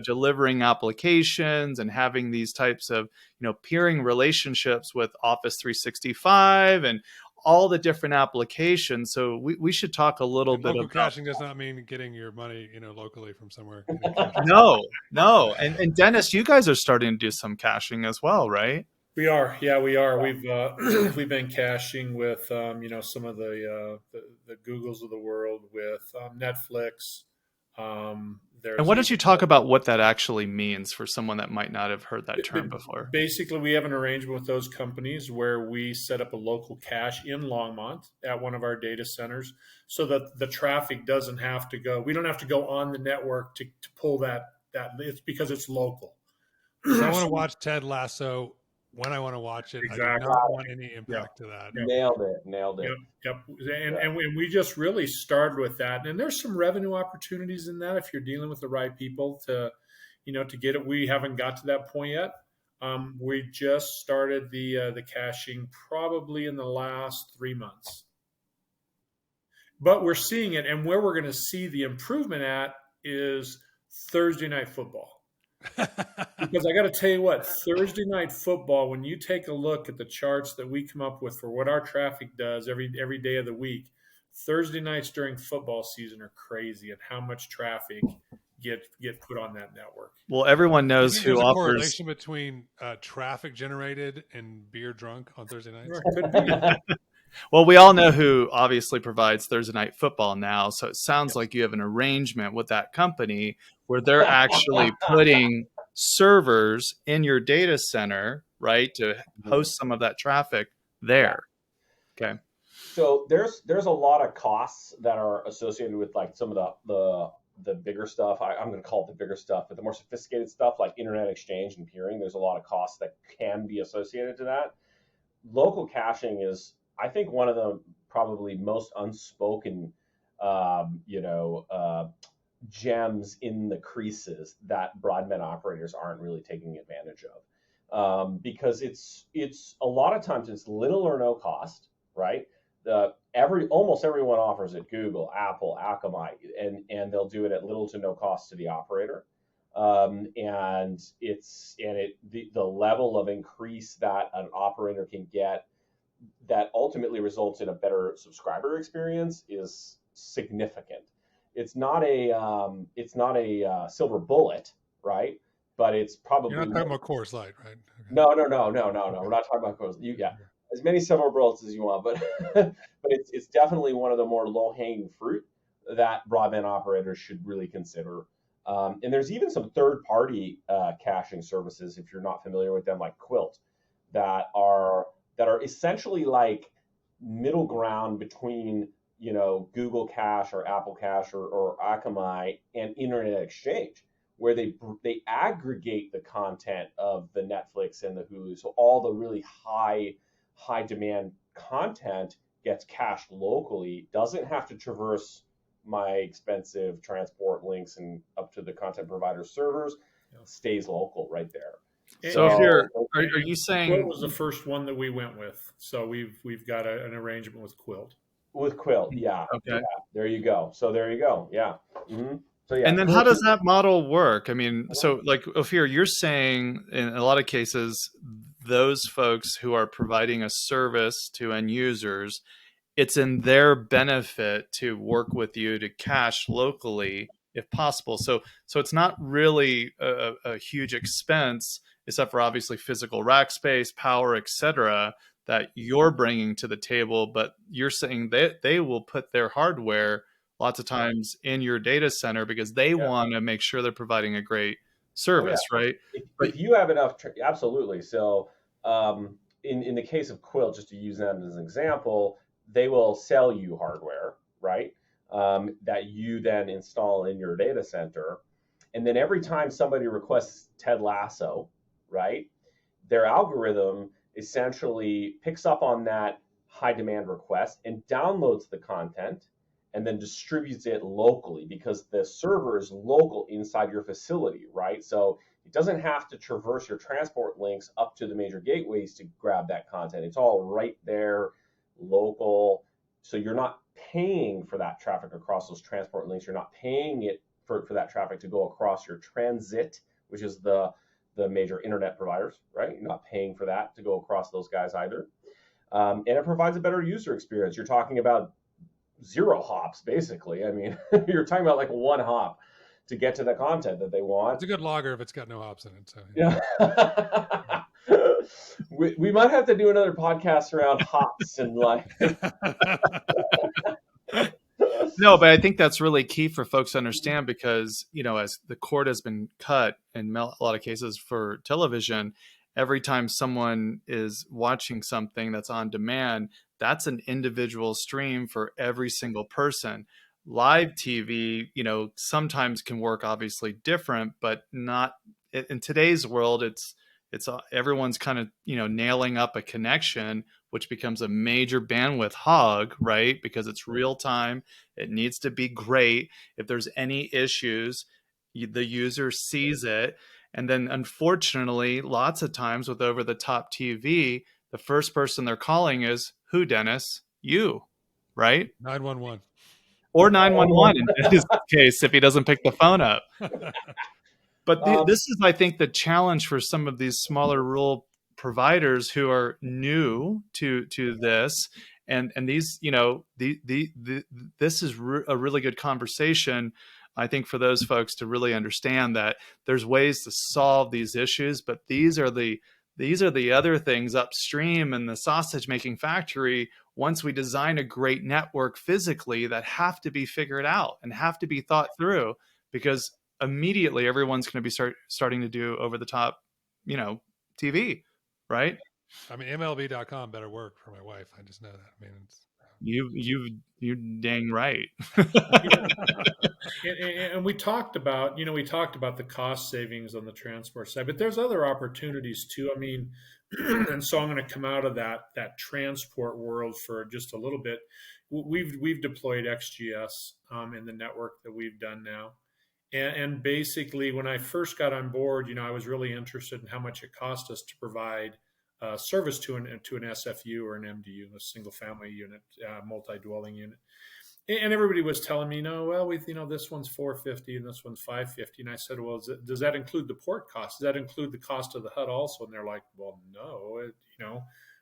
Speaker 2: delivering applications and having these types of, peering relationships with Office 365 and all the different applications. So we should talk a little bit
Speaker 1: local
Speaker 2: about
Speaker 1: caching does not mean getting your money, locally from somewhere.
Speaker 2: No. And Dennis, you guys are starting to do some caching as well, right?
Speaker 3: We are. Yeah, we are. We've been caching with some of the Googles of the world, with Netflix,
Speaker 2: And why don't you talk about what that actually means for someone that might not have heard that term before?
Speaker 3: Basically, we have an arrangement with those companies where we set up a local cache in Longmont at one of our data centers so that the traffic doesn't have to go. We don't have to go on the network to pull that. It's because it's local.
Speaker 1: So I want to watch Ted Lasso when I want to watch it.
Speaker 3: Exactly.
Speaker 1: I do not want any impact to that.
Speaker 4: Nailed it.
Speaker 3: Yep. And we just really started with that. And there's some revenue opportunities in that if you're dealing with the right people to get it. We haven't got to that point yet. We just started the caching probably in the last 3 months. But we're seeing it, and where we're going to see the improvement at is Thursday night football. Because I got to tell you what, Thursday night football, when you take a look at the charts that we come up with for what our traffic does every day of the week, Thursday nights during football season are crazy and how much traffic get put on that network.
Speaker 2: Well, everyone knows who
Speaker 1: there's a
Speaker 2: offers
Speaker 1: correlation between traffic generated and beer drunk on Thursday nights.
Speaker 3: Could be.
Speaker 2: Well, we all know who obviously provides Thursday night football now. So it sounds like you have an arrangement with that company where they're actually putting servers in your data center, right, to host some of that traffic there. Okay.
Speaker 4: So there's a lot of costs that are associated with like some of the bigger stuff. I'm going to call it the bigger stuff, but the more sophisticated stuff like internet exchange and peering, there's a lot of costs that can be associated to that. Local caching is, I think, one of the probably most unspoken, gems in the creases that broadband operators aren't really taking advantage of, because it's a lot of times it's little or no cost, right? Almost everyone offers it: Google, Apple, Akamai, and they'll do it at little to no cost to the operator. And the level of increase that an operator can get that ultimately results in a better subscriber experience is significant. It's not a silver bullet, right? But it's probably.
Speaker 1: You're not talking about Coors Light, right? Okay.
Speaker 4: No. We're not talking about Coors. You got as many silver bullets as you want, but but it's definitely one of the more low-hanging fruit that broadband operators should really consider. And there's even some third-party caching services, if you're not familiar with them, like Quilt, that are essentially like middle ground between Google Cache or Apple Cache or Akamai and Internet Exchange, where they aggregate the content of the Netflix and the Hulu. So all the really high demand content gets cached locally, doesn't have to traverse my expensive transport links and up to the content provider servers, stays local right there.
Speaker 2: So are you saying
Speaker 3: Quilt was the first one that we went with? So we've got an arrangement with Quilt.
Speaker 4: With Quilt, yeah.
Speaker 2: Okay.
Speaker 4: Yeah, there you go. So there you go. Yeah. Mm-hmm. So yeah.
Speaker 2: And then how does that model work? I mean, so like Offir, you're saying in a lot of cases, those folks who are providing a service to end users, it's in their benefit to work with you to cache locally if possible. So it's not really a huge expense, except for obviously physical rack space, power, etc., that you're bringing to the table. But you're saying that they will put their hardware lots of times in your data center because they want to make sure they're providing a great service, right?
Speaker 4: If you have enough, absolutely. So in the case of Quilt, just to use them as an example, they will sell you hardware, right? That you then install in your data center. And then every time somebody requests Ted Lasso, right, their algorithm essentially picks up on that high demand request and downloads the content and then distributes it locally because the server is local inside your facility, right? So it doesn't have to traverse your transport links up to the major gateways to grab that content. It's all right there, local. So you're not paying for that traffic across those transport links. You're not paying it for that traffic to go across your transit, which is the major internet providers, right? You're not paying for that to go across those guys either. And it provides a better user experience. You're talking about 0 hops, basically. I mean, you're talking about like 1 hop to get to the content that they want.
Speaker 1: It's a good logger if it's got no hops in it. So
Speaker 4: yeah. we might have to do another podcast around hops and like.
Speaker 2: No, but I think that's really key for folks to understand because, as the cord has been cut in a lot of cases for television, every time someone is watching something that's on demand, that's an individual stream for every single person. Live TV, sometimes can work obviously different, but not in today's world. It's everyone's kind of, nailing up a connection, which becomes a major bandwidth hog, right? Because it's real time. It needs to be great. If there's any issues, the user sees it. And then unfortunately, lots of times with over the top TV, the first person they're calling is who, Dennis? You, right?
Speaker 1: 911.
Speaker 2: Or 911 in his case, if he doesn't pick the phone up. But this is, I think, the challenge for some of these smaller rural providers who are new to this, and these, this is a really good conversation, I think, for those folks to really understand that there's ways to solve these issues, but these are the other things upstream in the sausage making factory. Once we design a great network physically, that have to be figured out and have to be thought through, because immediately everyone's going to be starting to do over the top, TV, right?
Speaker 1: I mean, MLB.com better work for my wife. I just know that. I
Speaker 2: mean, you're dang right.
Speaker 3: And we talked about the cost savings on the transport side, but there's other opportunities too. I mean, and so I'm going to come out of that transport world for just a little bit. We've deployed XGS in the network that we've done now. And basically, when I first got on board, I was really interested in how much it cost us to provide service to an SFU or an MDU, a single family unit, multi-dwelling unit. And everybody was telling me, this one's $450 and this one's $550. And I said, well, does that include the port cost? Does that include the cost of the HUD also? And they're like, well, no,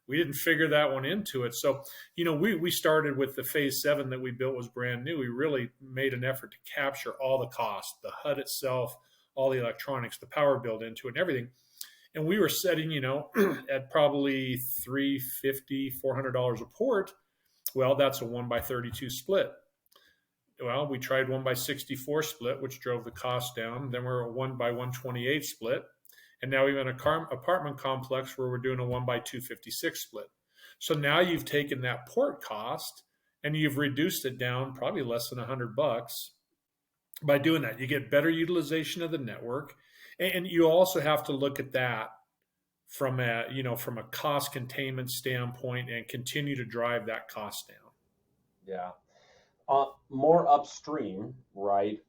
Speaker 3: we didn't figure that one into it. So, we started with the phase 7 that we built was brand new. We really made an effort to capture all the costs, the HUD itself, all the electronics, the power built into it and everything. And we were setting, at probably $350, $400 a port. Well, that's a 1x32 split. Well, we tried 1x64 split, which drove the cost down. Then we're a 1x128 split. And now we have an apartment complex where we're doing a 1x256 split. So now you've taken that port cost and you've reduced it down probably less than $100 by doing that. You get better utilization of the network. And you also have to look at that from a cost containment standpoint and continue to drive that cost down.
Speaker 4: Yeah. More upstream, right?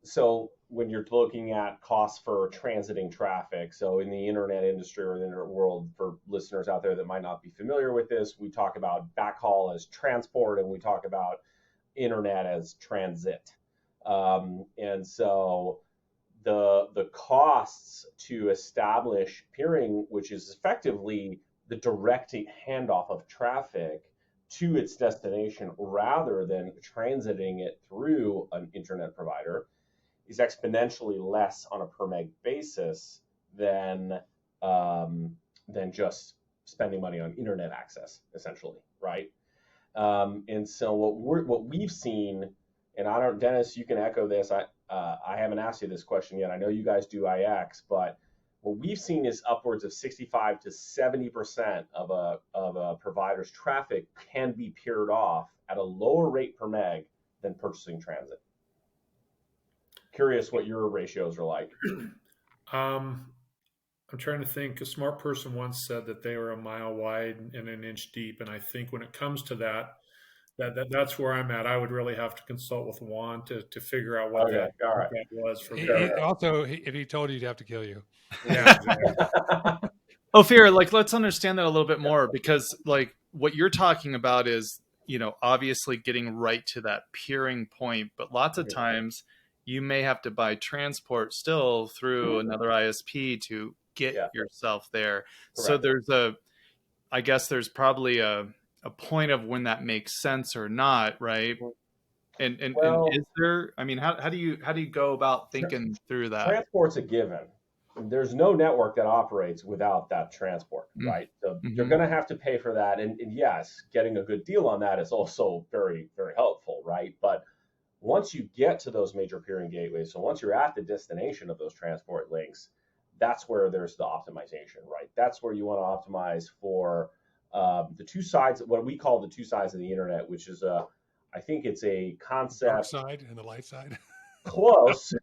Speaker 4: So when you're looking at costs for transiting traffic, so in the internet industry or the internet world, for listeners out there that might not be familiar with this, we talk about backhaul as transport and we talk about internet as transit. And so the costs to establish peering, which is effectively the direct handoff of traffic to its destination rather than transiting it through an internet provider, is exponentially less on a per meg basis than just spending money on internet access, essentially, right? And so what we've seen, and Dennis, you can echo this. I haven't asked you this question yet. I know you guys do IX, but what we've seen is upwards of 65 to 70% of a provider's traffic can be peered off at a lower rate per meg than purchasing transit. Curious what your ratios are like.
Speaker 3: I'm trying to think. A smart person once said that they were a mile wide and an inch deep, and I think when it comes to that's where I'm at. I would really have to consult with Juan to figure out what that was.
Speaker 1: If he told you, he'd have to kill you.
Speaker 3: Yeah.
Speaker 2: Offir, let's understand that a little bit more, because what you're talking about is, obviously getting right to that peering point, but lots of times you may have to buy transport still through another ISP to get yourself there. Correct. So there's probably a point of when that makes sense or not, right? And is there? I mean, how do you go about thinking through that?
Speaker 4: Transport's a given. there's no network that operates without that transport, right? So you're going to have to pay for that. And yes, getting a good deal on that is also very, very helpful, right? But once you get to those major peering gateways, so once you're at the destination of those transport links, that's where there's the optimization, right? That's where you want to optimize for the two sides, what we call the two sides of the internet, which is I think it's a concept.
Speaker 1: Dark side and the light side.
Speaker 4: Close.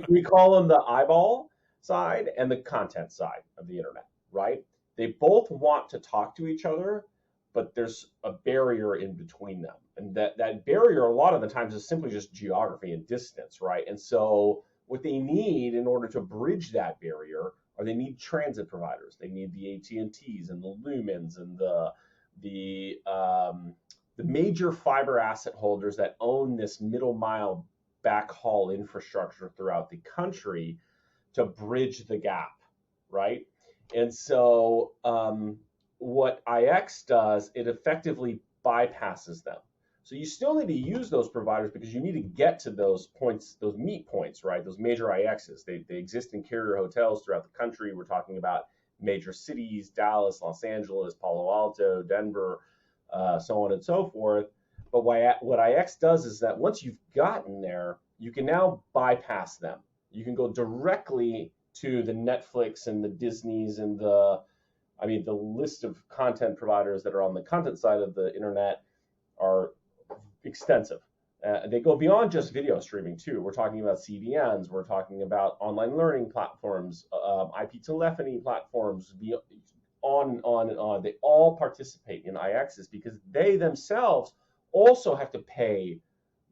Speaker 4: we call them the eyeball side and the content side of the internet, right? They both want to talk to each other, but there's a barrier in between them. And that barrier a lot of the times is simply just geography and distance, right? And so what they need in order to bridge that barrier are they need transit providers. They need the AT&Ts and the Lumens and the major fiber asset holders that own this middle mile backhaul infrastructure throughout the country to bridge the gap, right? And so what IX does, it effectively bypasses them. So you still need to use those providers because you need to get to those points, those meet points, right? Those major IXs. They exist in carrier hotels throughout the country. We're talking about major cities, Dallas, Los Angeles, Palo Alto, Denver, so on and so forth. But what IX does is that once you've gotten there, you can now bypass them. You can go directly to the Netflix and the Disneys and the list of content providers that are on the content side of the internet are extensive. They go beyond just video streaming too. We're talking about CDNs. We're talking about online learning platforms, IP telephony platforms, on and on and on. They all participate in IXs because they themselves also have to pay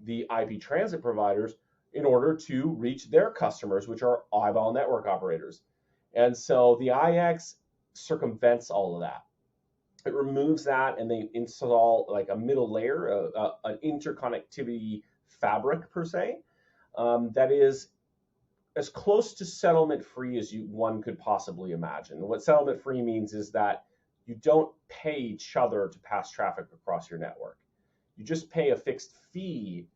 Speaker 4: the IP transit providers in order to reach their customers, which are eyeball network operators. And so the IX circumvents all of that. It removes that, and they install like a middle layer, an interconnectivity fabric per se, that is as close to settlement free as one could possibly imagine. What settlement free means is that you don't pay each other to pass traffic across your network. You just pay a fixed fee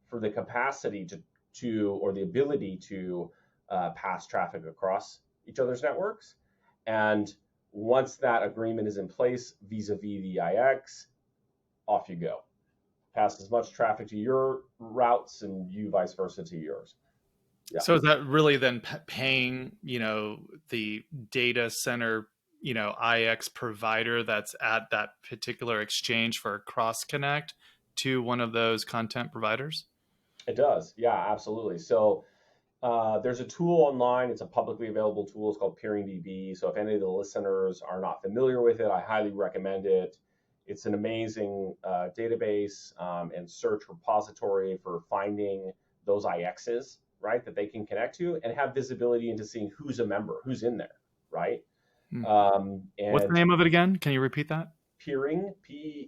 Speaker 4: for the capacity to or the ability to pass traffic across each other's networks. And once that agreement is in place vis-a-vis the IX, off you go. Pass as much traffic to your routes and you vice versa to yours. Yeah.
Speaker 2: So is that really then paying, the data center, IX provider that's at that particular exchange for a cross connect to one of those content providers?
Speaker 4: It does. Yeah, absolutely. So there's a tool online. It's a publicly available tool. It's called PeeringDB. So if any of the listeners are not familiar with it, I highly recommend it. It's an amazing database and search repository for finding those IXs, right, that they can connect to and have visibility into seeing who's a member, who's in there, right?
Speaker 2: And what's the name of it again? Can you repeat that?
Speaker 4: Peering, Peering,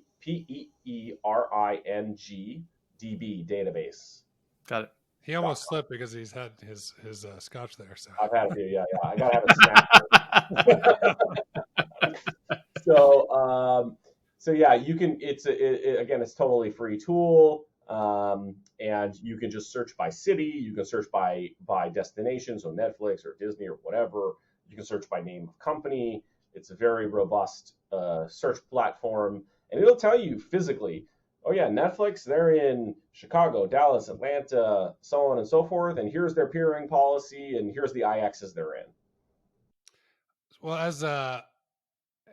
Speaker 4: DB database.
Speaker 2: Got it.
Speaker 1: He almost slipped because he's had his scotch there. So
Speaker 4: I've had a few, yeah. I gotta have a snack. So yeah, you can. Again, it's totally free tool, and you can just search by city. You can search by destination, so Netflix or Disney or whatever. You can search by name of company. It's a very robust search platform, and it'll tell you physically. Oh yeah, Netflix, they're in Chicago, Dallas, Atlanta, so on and so forth. And here's their peering policy, and here's the IXs they're in.
Speaker 1: Well,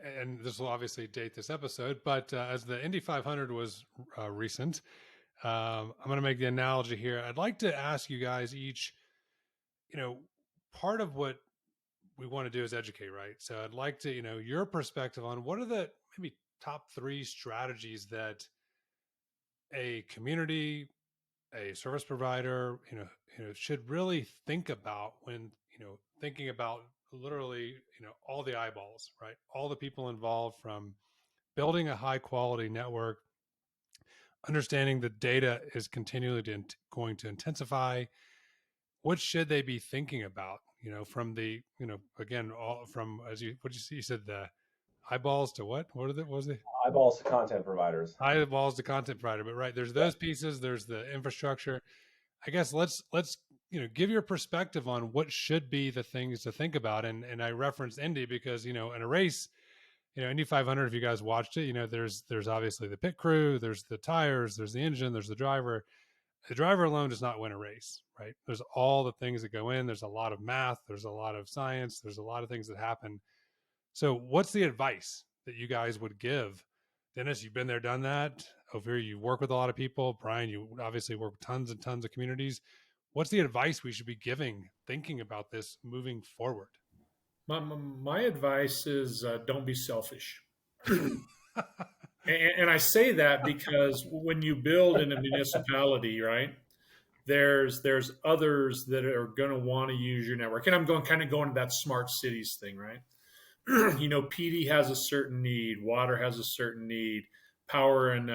Speaker 1: and this will obviously date this episode, but as the Indy 500 was recent, I'm going to make the analogy here. I'd like to ask you guys each, part of what we want to do is educate, right? So I'd like to, your perspective on what are the maybe top 3 strategies that a community, a service provider, should really think about when, thinking about literally, all the eyeballs, right? All the people involved, from building a high quality network, understanding the data is continually going to intensify. What should they be thinking about, from the, again, all from, you said the eyeballs to what was the
Speaker 4: eyeballs to content providers,
Speaker 1: eyeballs to content provider, but right. There's those pieces, there's the infrastructure. I guess let's, give your perspective on what should be the things to think about. And I referenced Indy because, in a race, Indy 500, if you guys watched it, there's obviously the pit crew, there's the tires, there's the engine, there's the driver. The driver alone does not win a race, right? There's all the things that go in. There's a lot of math. There's a lot of science. There's a lot of things that happen. So what's the advice that you guys would give? Dennis, you've been there, done that. Offir, you work with a lot of people. Brian, you obviously work with tons and tons of communities. What's the advice we should be giving, thinking about this moving forward?
Speaker 3: My advice is don't be selfish. And I say that because when you build in a municipality, right, there's others that are going to want to use your network. And I'm going to that smart cities thing, right? PD has a certain need, water has a certain need, power and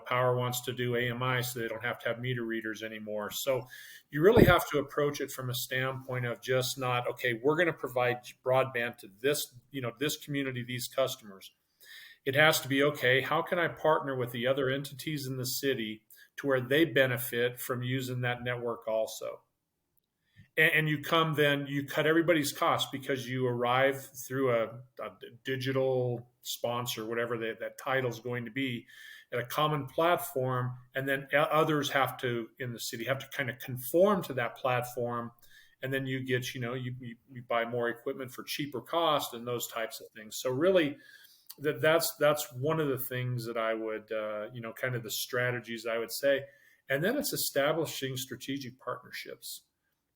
Speaker 3: power wants to do AMI so they don't have to have meter readers anymore. So you really have to approach it from a standpoint of just not, okay, we're going to provide broadband to this community, these customers. It has to be, okay, how can I partner with the other entities in the city to where they benefit from using that network also? And you cut everybody's costs because you arrive through a digital sponsor, whatever that title is going to be, at a common platform. And then others in the city have to kind of conform to that platform. And then you get, you buy more equipment for cheaper cost and those types of things. So really, that's one of the things that I would, kind of the strategies I would say. And then it's establishing strategic partnerships.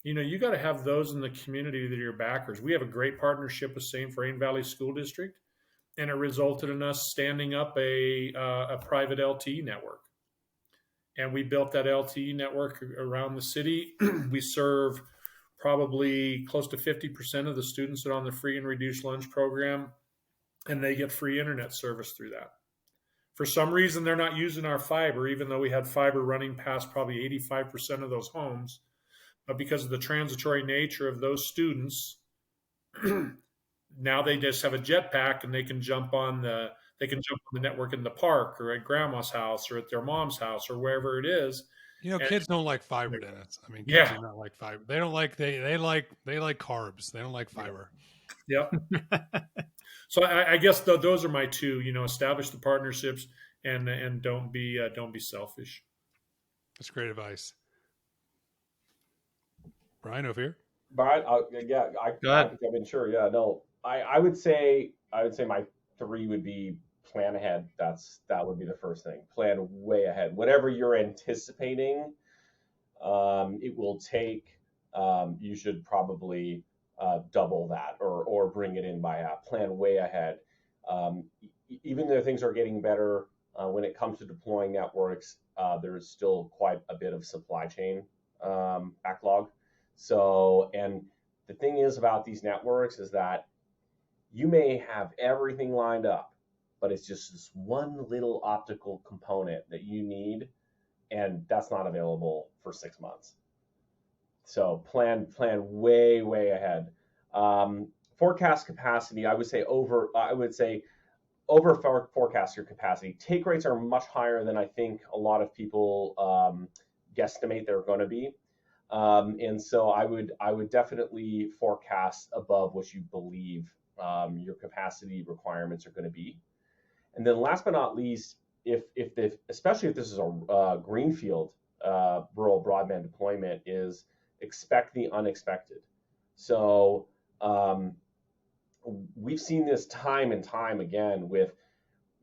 Speaker 3: You got to have those in the community that are your backers. We have a great partnership with St. Vrain Valley School District, and it resulted in us standing up a private LTE network. And we built that LTE network around the city. We serve probably close to 50% of the students that are on the free and reduced lunch program, and they get free internet service through that. For some reason, they're not using our fiber, even though we had fiber running past probably 85% of those homes. But because of the transitory nature of those students, now they just have a jetpack and they can jump on the network in the park or at grandma's house or at their mom's house or wherever it is.
Speaker 1: Kids don't like fiber, Dennis. I mean, kids do not like fiber. They don't like they like carbs. They don't like fiber.
Speaker 3: Yep. So I guess those are my two. Establish the partnerships and don't be selfish.
Speaker 1: That's great advice. Brian, Offir?
Speaker 4: Brian, I can jump in. Sure, yeah, no, I would say my three would be plan ahead. That would be the first thing. Plan way ahead. Whatever you're anticipating, it will take. You should probably double that or bring it in by plan way ahead. Even though things are getting better when it comes to deploying networks, there's still quite a bit of supply chain backlog. So, and the thing is about these networks is that you may have everything lined up, but it's just this one little optical component that you need, and that's not available for 6 months. So plan way ahead. Forecast capacity, I would say over forecast your capacity. Take rates are much higher than I think a lot of people guesstimate they're going to be. And so I would definitely forecast above what you believe your capacity requirements are going to be. And then last but not least, especially if this is a greenfield rural broadband deployment, is expect the unexpected. So we've seen this time and time again with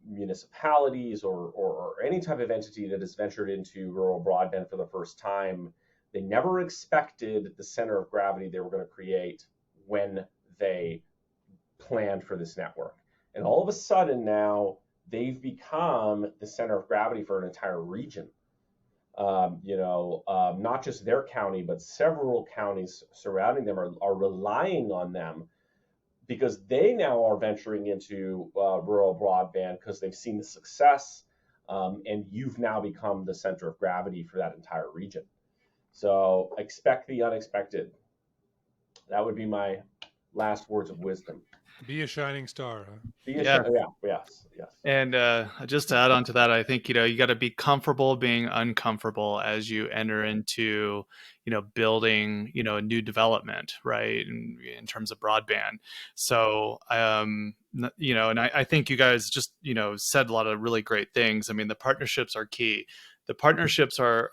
Speaker 4: municipalities or any type of entity that has ventured into rural broadband for the first time. They never expected the center of gravity they were going to create when they planned for this network. And all of a sudden now they've become the center of gravity for an entire region. Not just their county, but several counties surrounding them are relying on them because they now are venturing into rural broadband because they've seen the success, and you've now become the center of gravity for that entire region. So expect the unexpected. That would be my last words of wisdom.
Speaker 1: Be a shining star.
Speaker 2: Yeah.
Speaker 4: Yes.
Speaker 2: And just to add on to that, I think, you got to be comfortable being uncomfortable as you enter into, building, a new development, right? In terms of broadband. So, and I think you guys just, said a lot of really great things. I mean, the partnerships are key. The partnerships are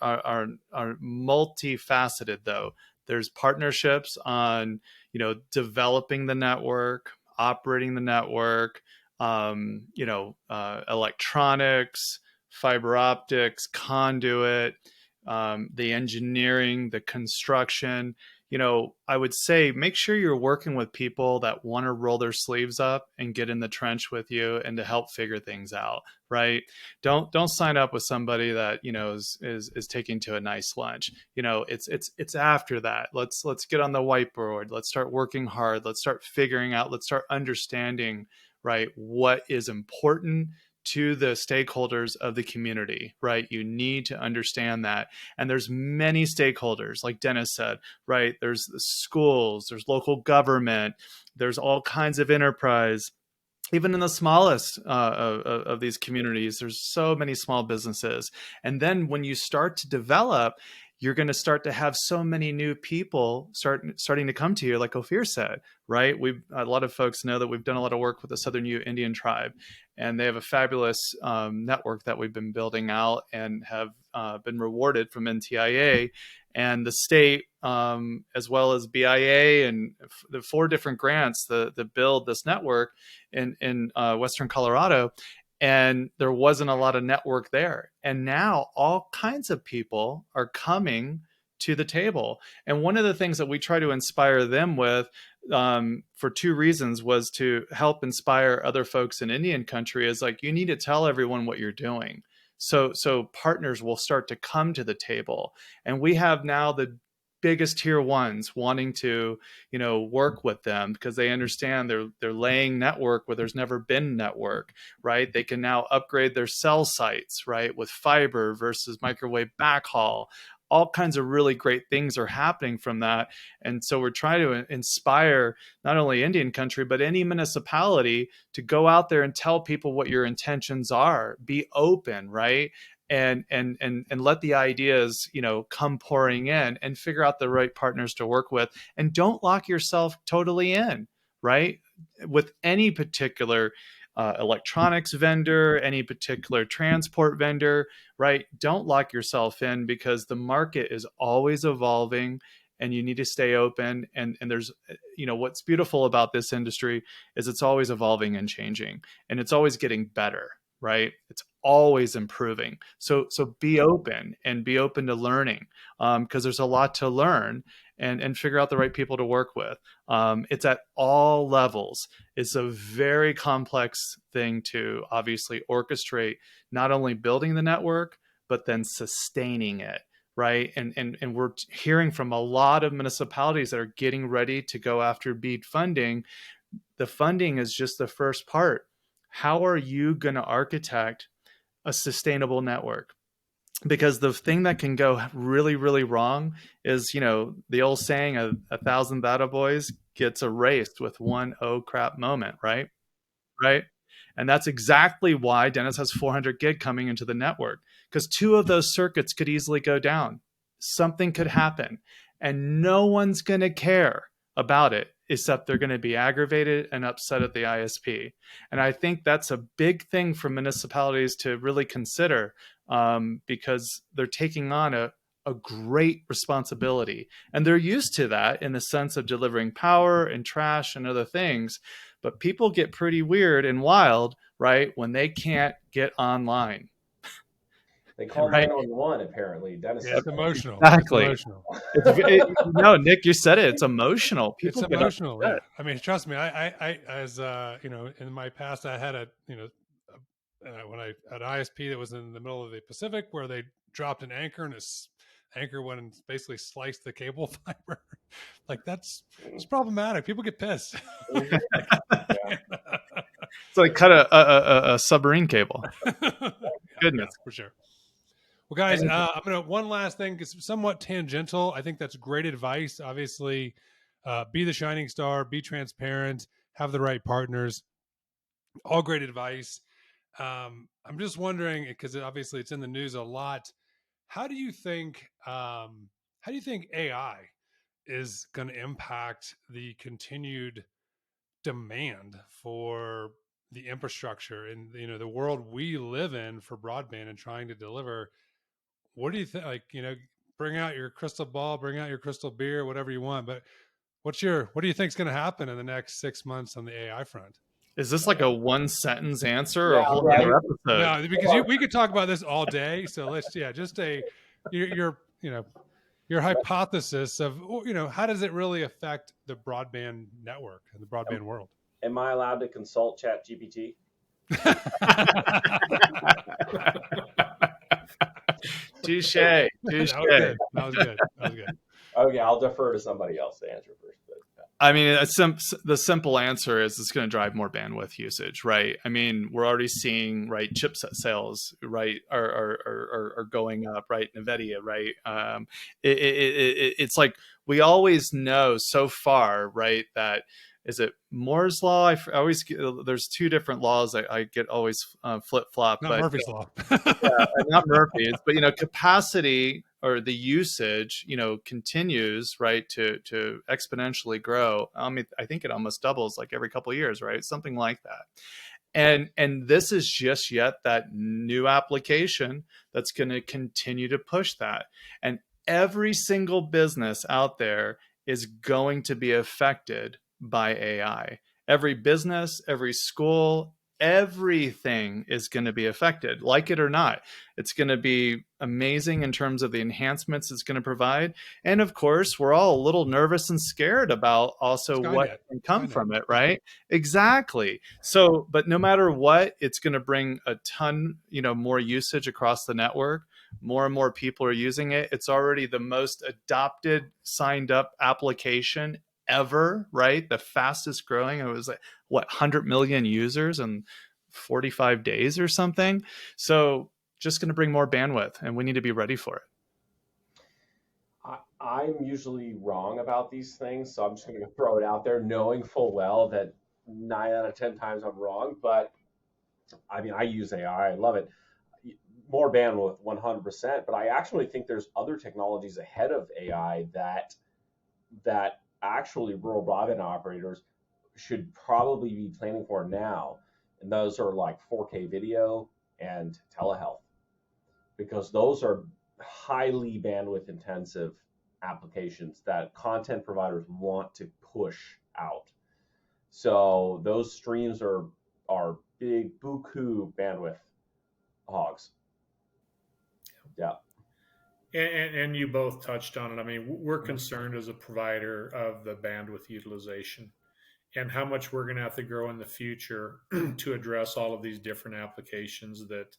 Speaker 2: multifaceted, though. There's partnerships on, developing the network, operating the network, electronics, fiber optics, conduit, the engineering, the construction. I would say make sure you're working with people that want to roll their sleeves up and get in the trench with you and to help figure things out. Right? Don't sign up with somebody that is taking to a nice lunch. It's after that. Let's get on the whiteboard. Let's start working hard. Let's start figuring out. Let's start understanding, right, what is important to the stakeholders of the community, right? You need to understand that. And there's many stakeholders, like Dennis said, right? There's the schools, there's local government, there's all kinds of enterprise. Even in the smallest of these communities, there's so many small businesses. And then when you start to develop, you're going to start to have so many new people starting to come to you, like Offir said, right? A lot of folks know that we've done a lot of work with the Southern Ute Indian tribe, and they have a fabulous network that we've been building out and have been rewarded from NTIA and the state, as well as BIA and the 4 different grants that build this network in Western Colorado. And there wasn't a lot of network there. And now all kinds of people are coming to the table. And one of the things that we try to inspire them with, for 2 reasons, was to help inspire other folks in Indian country, is like, you need to tell everyone what you're doing. So partners will start to come to the table. And we have now the biggest tier ones wanting to, work with them because they understand they're laying network where there's never been network, right? They can now upgrade their cell sites, right, with fiber versus microwave backhaul. All kinds of really great things are happening from that. And so we're trying to inspire not only Indian country, but any municipality to go out there and tell people what your intentions are. Be open, right? And let the ideas, come pouring in, and figure out the right partners to work with. And don't lock yourself totally in, right? With any particular electronics vendor, any particular transport vendor, right? Don't lock yourself in, because the market is always evolving and you need to stay open. And there's, what's beautiful about this industry is it's always evolving and changing, and it's always getting better, right? It's always improving. So be open, and be open to learning, because there's a lot to learn, and figure out the right people to work with. It's at all levels. It's a very complex thing to obviously orchestrate, not only building the network, but then sustaining it, right? And we're hearing from a lot of municipalities that are getting ready to go after BEAD funding. The funding is just the first part. How are you going to architect a sustainable network? Because the thing that can go really, really wrong is, the old saying, a 1,000 data boys gets erased with one oh crap moment, right? Right. And that's exactly why Dennis has 400 gig coming into the network, because 2 of those circuits could easily go down. Something could happen, and no one's going to care about it, except they're going to be aggravated and upset at the ISP. And I think that's a big thing for municipalities to really consider, because they're taking on a great responsibility. And they're used to that in the sense of delivering power and trash and other things. But people get pretty weird and wild, right, when they can't get online.
Speaker 4: They call
Speaker 2: Right.
Speaker 4: 911, apparently. Dennis.
Speaker 1: Yeah, it's emotional.
Speaker 2: Exactly.
Speaker 1: It's emotional.
Speaker 2: No, Nick, you said it. It's emotional. People
Speaker 1: it's emotional. Yeah. I mean, trust me. I as in my past, I had when I had ISP that was in the middle of the Pacific, where they dropped an anchor, and this anchor went and basically sliced the cable fiber. Like, it's problematic. People get pissed.
Speaker 4: Yeah.
Speaker 2: It's like cut a submarine cable. Goodness,
Speaker 1: yeah, for sure. Well, guys, I'm gonna one last thing. It's somewhat tangential. I think that's great advice. Obviously, be the shining star. Be transparent. have the right partners. All great advice. I'm just wondering, because obviously it's in the news a lot. How do you think? How do you think AI is going to impact the continued demand for the infrastructure and the world we live in for broadband and trying to deliver? What do you think? Like, bring out your crystal ball, bring out your crystal beer, whatever you want. But what do you think is going to happen in the next 6 months on the AI front?
Speaker 2: Is this like a one sentence answer or a
Speaker 4: Yeah,
Speaker 2: whole
Speaker 4: right.
Speaker 2: other episode?
Speaker 1: No, because we could talk about this all day. So let's, just your your hypothesis of, how does it really affect the broadband network and the broadband world?
Speaker 4: Am I allowed to consult Chat GPT?
Speaker 2: Touche.
Speaker 1: That was good. That was good. That was good.
Speaker 4: Okay, I'll defer to somebody else to answer first.
Speaker 2: I mean, the simple answer is it's going to drive more bandwidth usage, right? I mean, we're already seeing, right, chipset sales, right, are going up, right? NVIDIA, right? It's like we always know so far, right, that is it Moore's law? I always there's two different laws I get always flip flop.
Speaker 1: Not Murphy's law.
Speaker 2: Not Murphy's, but capacity or the usage, continues, right, to exponentially grow. I mean, I think it almost doubles like every couple of years, right? Something like that. And this is just yet that new application that's going to continue to push that. And every single business out there is going to be affected by AI. Every business, every school, everything is going to be affected, like it or not. It's going to be amazing in terms of the enhancements it's going to provide. And of course, we're all a little nervous and scared about also
Speaker 1: Skynet.
Speaker 2: what can come from it, right? Exactly. So, but no matter what, it's going to bring a ton, more usage across the network. More and more people are using it. It's already the most adopted, signed up application ever, right? The fastest growing. It was like, 100 million users in 45 days or something. So just going to bring more bandwidth, and we need to be ready for it.
Speaker 4: I'm usually wrong about these things, so I'm just going to throw it out there, knowing full well that 9 out of 10 times I'm wrong. But I mean, I use AI. I love it. More bandwidth, 100%. But I actually think there's other technologies ahead of AI that actually rural broadband operators should probably be planning for now. And those are like 4K video and telehealth, because those are highly bandwidth intensive applications that content providers want to push out. So those streams are big buku bandwidth hogs. Yeah.
Speaker 3: And you both touched on it. I mean, we're concerned as a provider of the bandwidth utilization and how much we're going to have to grow in the future to address all of these different applications that,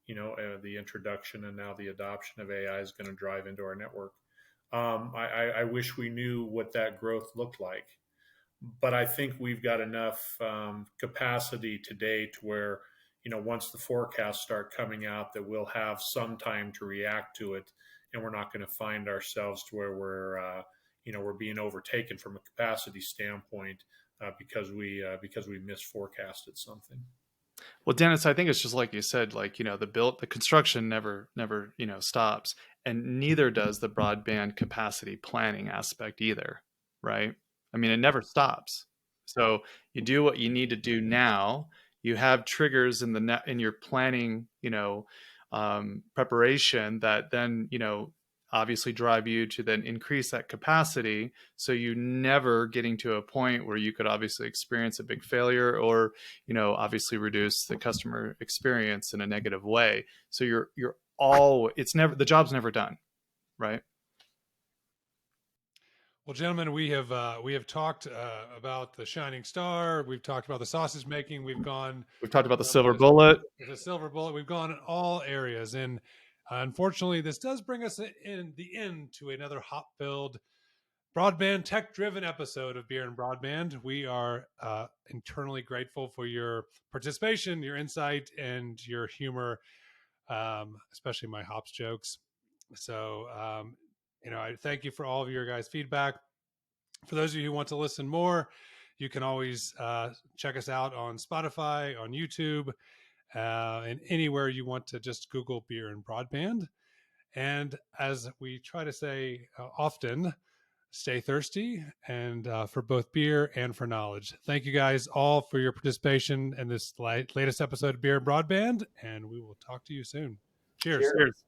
Speaker 3: the introduction and now the adoption of AI is going to drive into our network. I wish we knew what that growth looked like, but I think we've got enough capacity today to where, once the forecasts start coming out, that we'll have some time to react to it. And we're not going to find ourselves to where we're being overtaken from a capacity standpoint because we misforecasted something.
Speaker 2: Well, Dennis, I think it's just like you said, like, the construction never, stops, and neither does the broadband capacity planning aspect either, right? I mean, it never stops. So you do what you need to do now. You have triggers in your planning, preparation that then, obviously drive you to then increase that capacity. So you never getting to a point where you could obviously experience a big failure or, obviously reduce the customer experience in a negative way. So the job's never done. Right.
Speaker 1: Well, gentlemen, we have talked about the shining star. We've talked about the sausage making. We've
Speaker 2: talked about the silver bullet.
Speaker 1: The silver bullet. We've gone in all areas, and unfortunately, this does bring us in the end to another hop-filled, broadband, tech-driven episode of Beer and Broadband. We are internally grateful for your participation, your insight, and your humor, especially my hops jokes. So, I thank you for all of your guys' feedback. For those of you who want to listen more, You can always check us out on Spotify, on YouTube, and anywhere you want to just Google Beer and Broadband. And as we try to say often, stay thirsty and for both beer and for knowledge. Thank you guys all for your participation in this latest episode of Beer and Broadband, and we will talk to you soon. Cheers.
Speaker 4: Cheers.